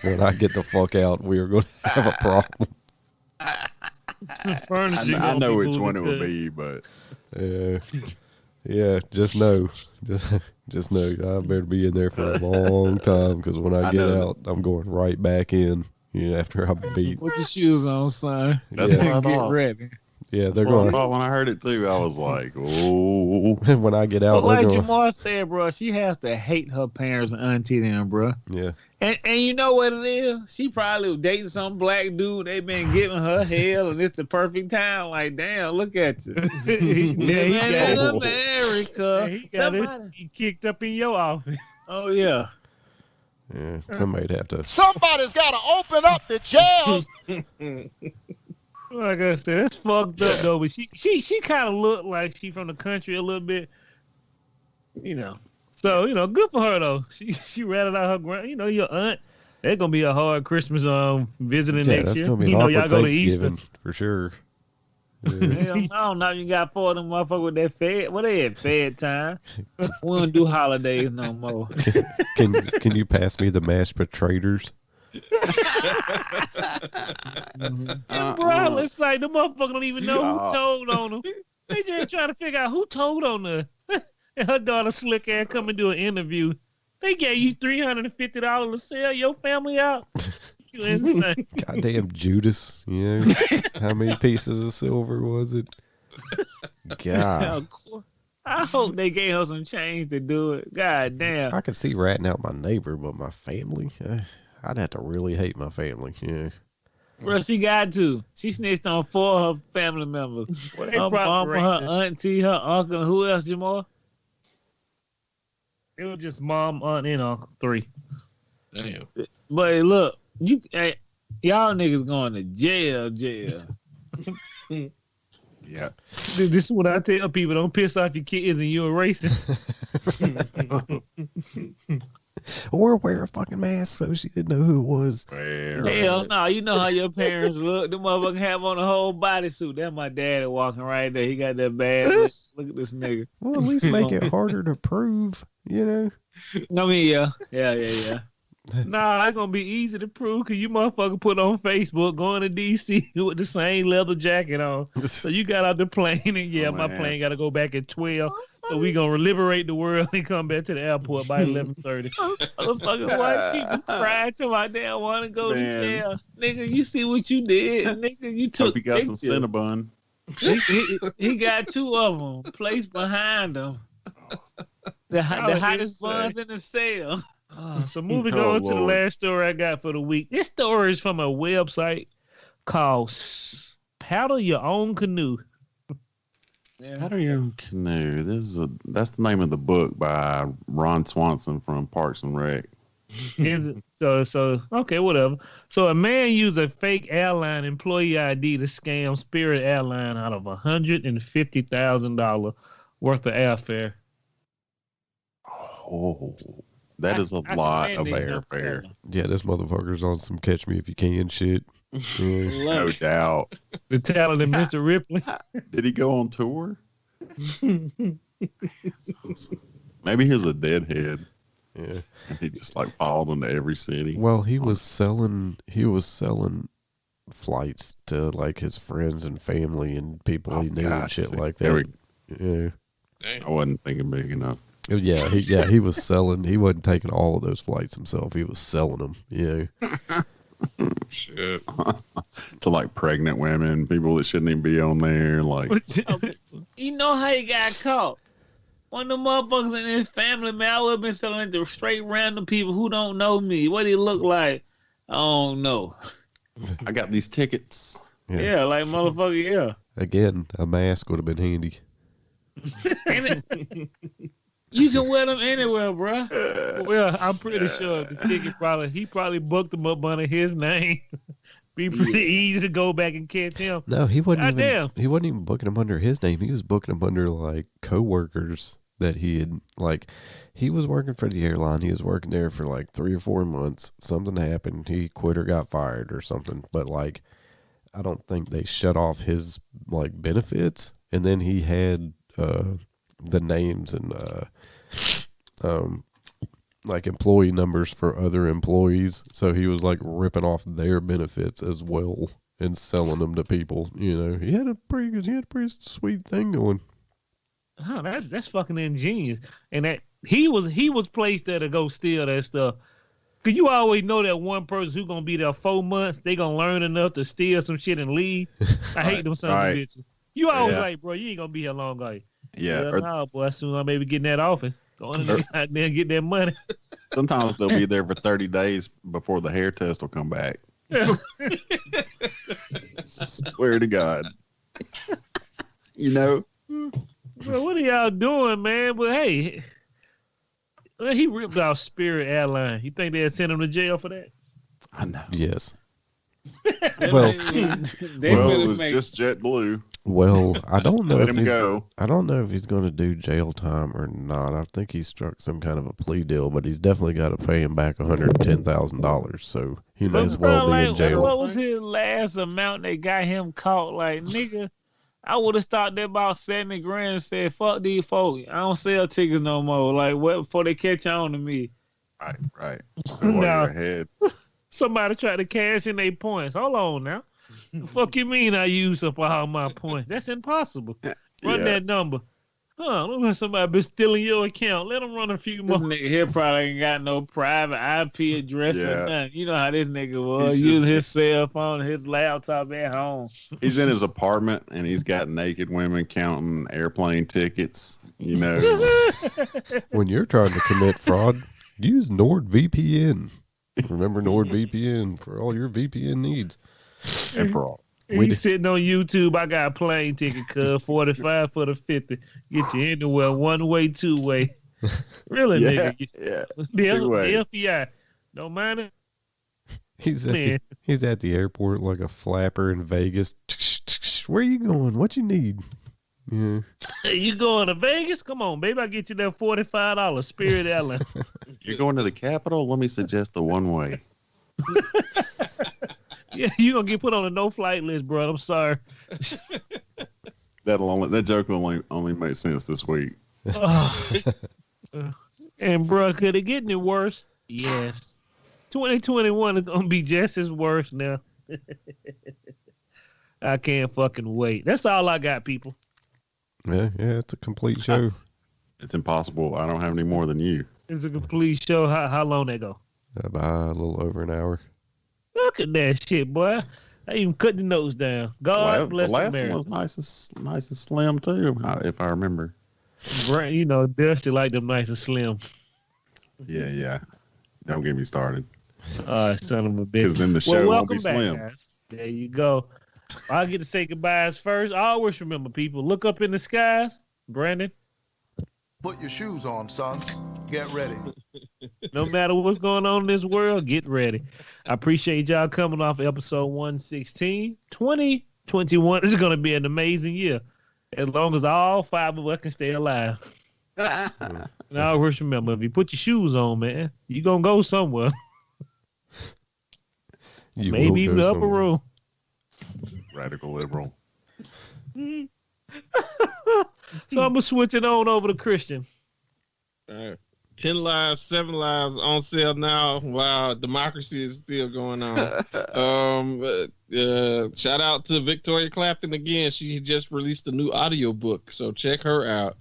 when I get the fuck out, we are going to have a problem. I know which one it would be, but yeah, just know, just know, I better be in there for a long time, because when I get out, I'm going right back in. After I'm beat. Put your shoes on, son. That's what I thought. Get ready. Yeah, they're That's what I going. thought when I heard it too. I was like, "Oh!" When I get out, But like they're going. Jamar said, bro, she has to hate her parents and auntie them, bro. Yeah. And you know what it is? She probably was dating some black dude. They been giving her hell, and it's the perfect time. Like, damn, look at you. Living in America. He kicked up in your office. Oh, yeah. Yeah, somebody'd have to. Somebody's got to open up the jails. Like I said, that's fucked up though. But she kind of looked like she from the country a little bit, So good for her though. She ratted out her grand. Your aunt. It's gonna be a hard Christmas visiting Yeah, next that's year. gonna be an awkward y'all go to Easter Thanksgiving for sure. Hell no, now you got four of them motherfuckers with that fed. What they at fed time? We don't do holidays no more. Can you pass me the mashed potatoes? Bro, it's like the motherfucker don't even know who told on them. They just trying to figure out who told on her. And her daughter slick ass come and do an interview. They gave you $350 to sell your family out. You insane. Goddamn Judas. How many pieces of silver was it? God. I hope they gave her some change to do it. God damn. I could see ratting out my neighbor, but my family, I'd have to really hate my family. Yeah. Bro, she got to. She snitched on 4 of her family members. Well, Her mama, her auntie, her uncle, and who else, Jamal? It was just mom, aunt, and uncle. 3. Damn. But look, y'all niggas going to jail. Yeah. Dude, this is what I tell people: don't piss off your kids and you're racist. Or wear a fucking mask so she didn't know who it was. Hell no, you know how your parents look. The motherfucker have on a whole bodysuit. That's my daddy walking right there. He got that bad look. Look at this nigga. Well, at least make it harder to prove, you know? I mean, yeah. Nah, it's gonna be easy to prove because you motherfucker put on Facebook going to DC with the same leather jacket on. So you got out the plane and my plane got to go back at 12. So we gonna liberate the world and come back to the airport by 11:30. Motherfucker, white people cry till I damn want to go to jail. Nigga, you see what you did? Nigga, you took. Hope he got pictures. some Cinnabon. He got 2 of them placed behind him. The hottest buns in the cell. So moving on to the last story I got for the week. This story is from a website called Paddle Your Own Canoe. Paddle Your Own Canoe. That's the name of the book by Ron Swanson from Parks and Rec. So okay, whatever. So a man used a fake airline employee ID to scam Spirit Airline out of $150,000 worth of airfare. Oh, that is a lot of airfare. Yeah, this motherfucker's on some catch me if you can shit. Yeah. No doubt. The talented Mr. Ripley. Did he go on tour? Maybe he was a deadhead. Yeah. And he just like followed into every city. Well, he was selling flights to like his friends and family and people he knew and shit like that. Yeah. I wasn't thinking big enough. Yeah, he was selling. He wasn't taking all of those flights himself. He was selling them. Yeah. Shit. To like pregnant women, people that shouldn't even be on there. Like, you know how he got caught? One of the motherfuckers in his family, man, I would have been selling it to straight random people who don't know me. What he look like? I don't know. I got these tickets. Yeah, like motherfucker, yeah. Again, a mask would have been handy. You can wear them anywhere, bro. Well, I'm pretty sure the ticket he probably booked them up under his name. Be pretty easy to go back and catch him. No, he wasn't even booking them under his name. He was booking them under like coworkers that he had he was working for the airline. He was working there for like 3 or 4 months. Something happened. He quit or got fired or something. But like, I don't think they shut off his like benefits. And then he had the names and like employee numbers for other employees, so he was like ripping off their benefits as well and selling them to people. You know, he had a pretty sweet thing going. Oh, that's fucking ingenious. And that he was placed there to go steal that stuff. Cause you always know that one person who's gonna be there 4 months, they gonna learn enough to steal some shit and leave. I hate them sons of bitches. You always like, bro, you ain't gonna be here long, are you? Yeah. Nah, boy, soon I maybe get in that office. Go in there and get that money. Sometimes they'll be there for 30 days before the hair test will come back. Swear to God. You know? Bro, what are y'all doing, man? But hey, he ripped off Spirit Airline. You think they'd send him to jail for that? I know. Yes. Well, it was just JetBlue. Well, I don't know. Let him go. I don't know if he's going to do jail time or not. I think he struck some kind of a plea deal, but he's definitely got to pay him back $110,000. So he may as well be in jail. What was his last amount they got him caught? Like, nigga, I would have stopped at about 70 grand and said, "Fuck these folks. I don't sell tickets no more." Like, what before they catch on to me? Right. No. Somebody tried to cash in their points. Hold on now. The fuck you mean I use up all my points? That's impossible. Run that number. Look like somebody been stealing your account. Let them run a few more. This nigga here probably ain't got no private IP address or nothing. You know how this nigga was. Using his cell phone, his laptop at home. He's in his apartment and he's got naked women counting airplane tickets. You know. When you're trying to commit fraud, use NordVPN. Remember NordVPN for all your VPN needs. And for all. He's sitting on YouTube. I got a plane ticket, cuz 45 for the 50. Get you anywhere, one way, two way. Really, nigga? Yeah. The FBI. Don't mind it. He's at the airport like a flapper in Vegas. Where you going? What you need? Yeah. You going to Vegas? Come on, baby. I'll get you that $45 Spirit Airline. You're going to the Capitol? Let me suggest the one way. Yeah, you're going to get put on a no-flight list, bro. I'm sorry. That joke will only make sense this week. And, bro, could it get any worse? Yes. 2021 is going to be just as worse now. I can't fucking wait. That's all I got, people. Yeah, it's a complete show. It's impossible. I don't have any more than you. It's a complete show. How long they go? About a little over an hour. Look at that shit, boy. I even cut the notes down. God bless America. The last one was nice and slim, too, if I remember. You know, Dusty like them nice and slim. Yeah. Don't get me started. Son of a bitch. Because then the show won't be back, slim. Guys. There you go. I get to say goodbyes first. I always remember, people, look up in the skies. Brandon. Put your shoes on, son. Get ready. No matter what's going on in this world, get ready. I appreciate y'all coming off episode 116. 2021 is going to be an amazing year. As long as all 5 of us can stay alive. And I always remember, if you put your shoes on, man, you're going to go somewhere. Maybe even the upper room. Radical liberal. So I'm going to switch it on over to Christian. All right. 10 lives, 7 lives on sale now while democracy is still going on. Shout out to Victoria Clapton again. She just released a new audiobook, so check her out.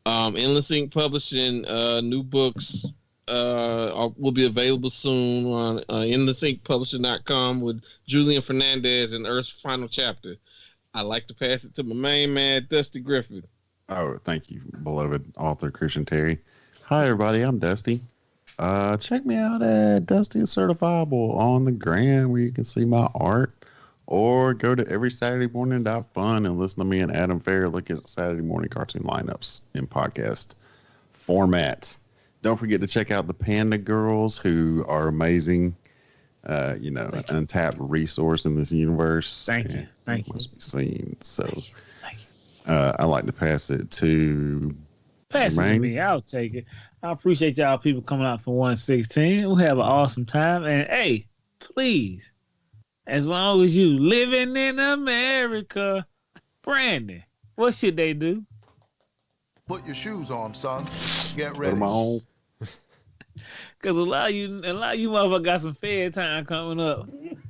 Endless Ink Publishing, new books will be available soon on endlessinkpublishing.com with Julian Fernandez and Earth's Final Chapter. I'd like to pass it to my main man, Dusty Griffith. Oh, thank you, beloved author Christian Terry. Hi, everybody. I'm Dusty. Check me out at Dusty Certifiable on the gram where you can see my art, or go to everysaturdayMorning.fun and listen to me and Adam Fair look at Saturday morning cartoon lineups in podcast format. Don't forget to check out the Panda Girls, who are amazing. An untapped resource in this universe. Thank you. Must be seen. So, I like to pass it to. Pass it to me. I'll take it. I appreciate y'all people coming out for 116. We'll have an awesome time. And hey, please, as long as you living in America, Brandon, what should they do? Put your shoes on, son. Get ready. Because a lot of you motherfuckers got some fair time coming up,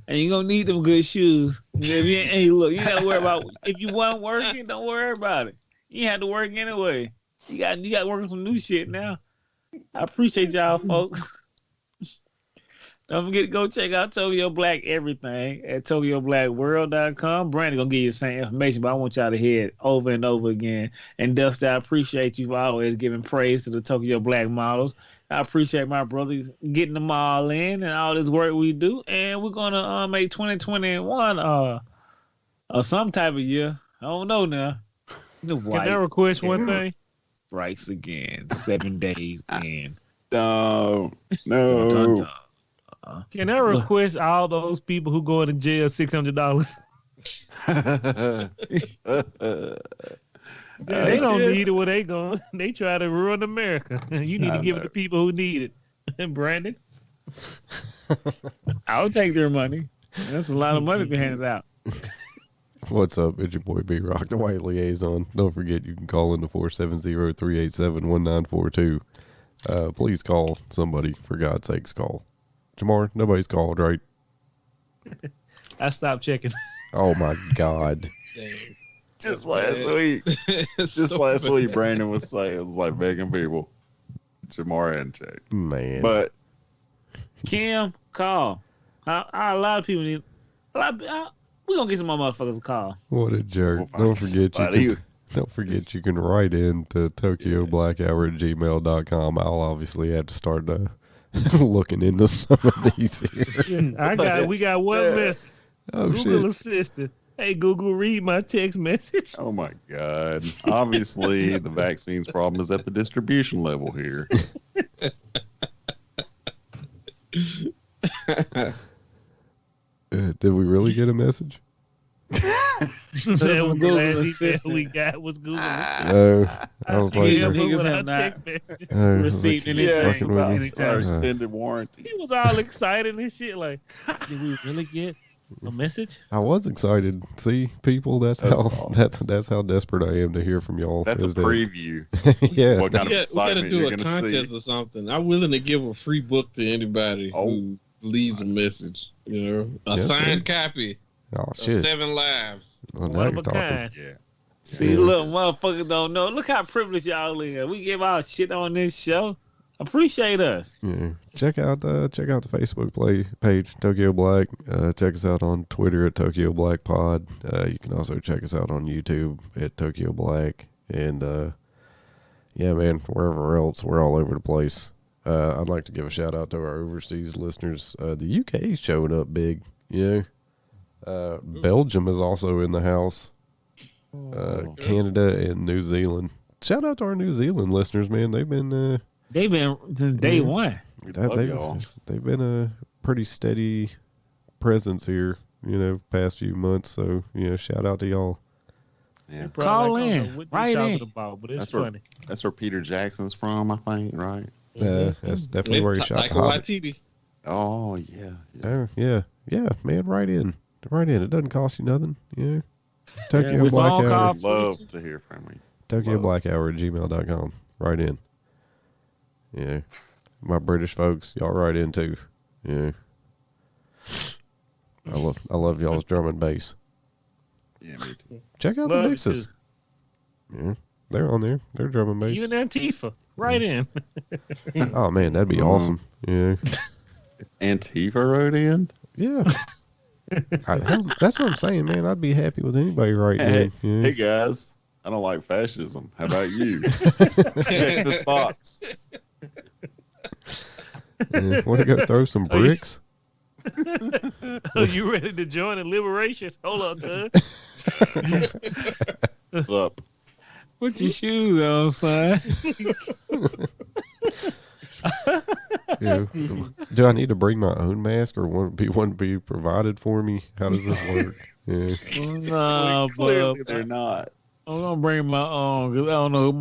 and you're gonna need them good shoes. If you ain't gotta worry about if you wasn't working, don't worry about it. You had to work anyway. You got to work on some new shit now. I appreciate y'all, folks. Don't forget to go check out Tokyo Black everything at tokyoblackworld.com. Brandon gonna give you the same information, but I want y'all to hear it over and over again. And Dusty, I appreciate you for always giving praise to the Tokyo Black models. I appreciate my brothers getting them all in and all this work we do. And we're gonna make 2021 some type of year. I don't know now. Can I request one thing? Strikes again. 7 days in. No. Can I request all those people who go into jail $600? They don't need it where they going. They try to ruin America. You need to give it to people who need it. And Brandon? I'll take their money. That's a lot of money to be handed out. What's up? It's your boy B-Rock, the White Liaison. Don't forget you can call in to 470-387-1942. Please call somebody. For God's sakes, call. Jamar, nobody's called, right? I stopped checking. Oh, my God. Just last week. Last week, Brandon was saying, it was like begging people. Jamar hadn't checked. Man. But Kim, call. A lot of people need... we're going to get some more motherfuckers to call. What a jerk. Don't forget you can write in to tokyoblackhour@gmail.com. I'll obviously have to start looking into some of these here. We got one message. Oh, Google shit. Assistant. Hey, Google, read my text message. oh my God. Obviously, the vaccines problem is at the distribution level here. Did we really get a message? That was the last email we got was Google. I was like, niggas have not received anything. Our extended warranty. He was all excited and shit. Like, did we really get a message? I was excited. See, people, that's how desperate I am to hear from y'all. That's a preview. Yeah, we gotta do a contest or something. I'm willing to give a free book to anybody who leaves a message. You know, a signed copy. Oh shit! 7 Lives. Well, now you're talking. Yeah. See, look, motherfuckers don't know. Look how privileged y'all are. We give our shit on this show. Appreciate us. Yeah. Check out the Facebook page, Tokyo Black. Check us out on Twitter at Tokyo Black Pod. You can also check us out on YouTube at Tokyo Black. And yeah, man, wherever else, we're all over the place. I'd like to give a shout out to our overseas listeners. The UK is showing up big. Yeah. Belgium is also in the house. Canada and New Zealand. Shout out to our New Zealand listeners, man. They've been since day one. They've been a pretty steady presence here, past few months. So, shout out to y'all. Yeah. Call in. Right in. About, but it's funny. That's where Peter Jackson's from, I think, right? That's definitely where he shot the Hobbit. Oh, yeah. Yeah, man, right in. It doesn't cost you nothing. Yeah. Tokyo Black Hour. I'd love to hear from you. tokyoblackhour@gmail.com. Right in. Yeah. My British folks, y'all right in too. Yeah. I love y'all's drum and bass. Yeah, me too. Check out the mixes. Yeah. They're on there. They're drum and bass. Even Antifa. Right in. Oh man, that'd be awesome. Yeah. Antifa wrote in? Yeah. That's what I'm saying, man. I'd be happy with anybody right now. Yeah. Hey guys, I don't like fascism. How about you? Check this box. Yeah. Want to go throw some bricks? Are you ready to join the liberations? Hold on, Doug. What's up? Put your shoes on, son. Yeah. Do I need to bring my own mask, or one be provided for me? How does this work? Yeah. Nah, clearly they're not. I'm gonna bring my own because I don't know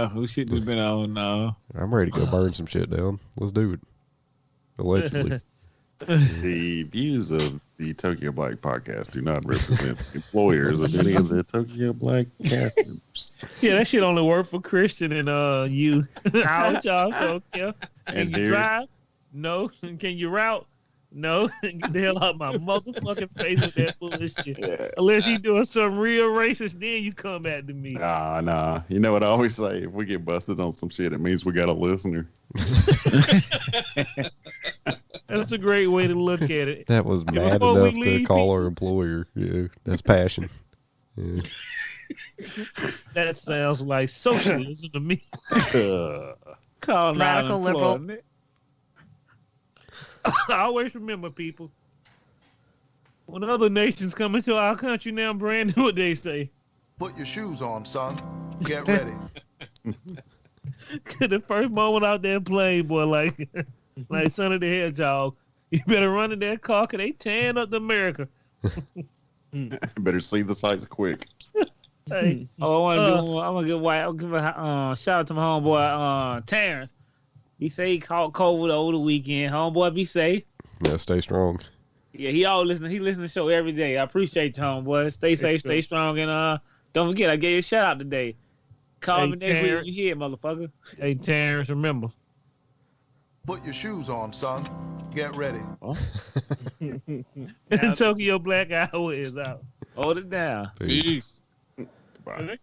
who shit has been on now. I'm ready to go burn some shit down. Let's do it. Allegedly. The views of the Tokyo Black podcast do not represent employers of any of the Tokyo Black cast members. Yeah, that shit only work for Christian and you. Out, y'all, Tokyo. Can you drive? No. Can you route? No. Get the hell out of my motherfucking face with that bullshit. Yeah. Unless you doing some real racist, then you come back to me. Nah. You know what I always say? If we get busted on some shit, it means we got a listener. That's a great way to look at it. That was mad enough to call our employer. Yeah, that's passion. Yeah. That sounds like socialism to me. Call Radical liberal. I always remember, people, when other nations come into our country now, Brandon, what they say? Put your shoes on, son. Get ready. The first moment out there playing, boy, like Son of the Hedgehog, you better run in that car because they tearing up the America. Better see the sights quick. Hey, I'm gonna give a shout out to my homeboy Terrence. He say he caught COVID over the weekend. Homeboy, be safe. Yeah, stay strong. Yeah, he listens to the show every day. I appreciate you, homeboy. Stay safe, stay strong, and don't forget I gave you a shout out today. Call me next week when you hear it, motherfucker. Hey, Terrence, remember. Put your shoes on, son. Get ready. Tokyo Black Hour is out. Hold it down. Peace. Bye.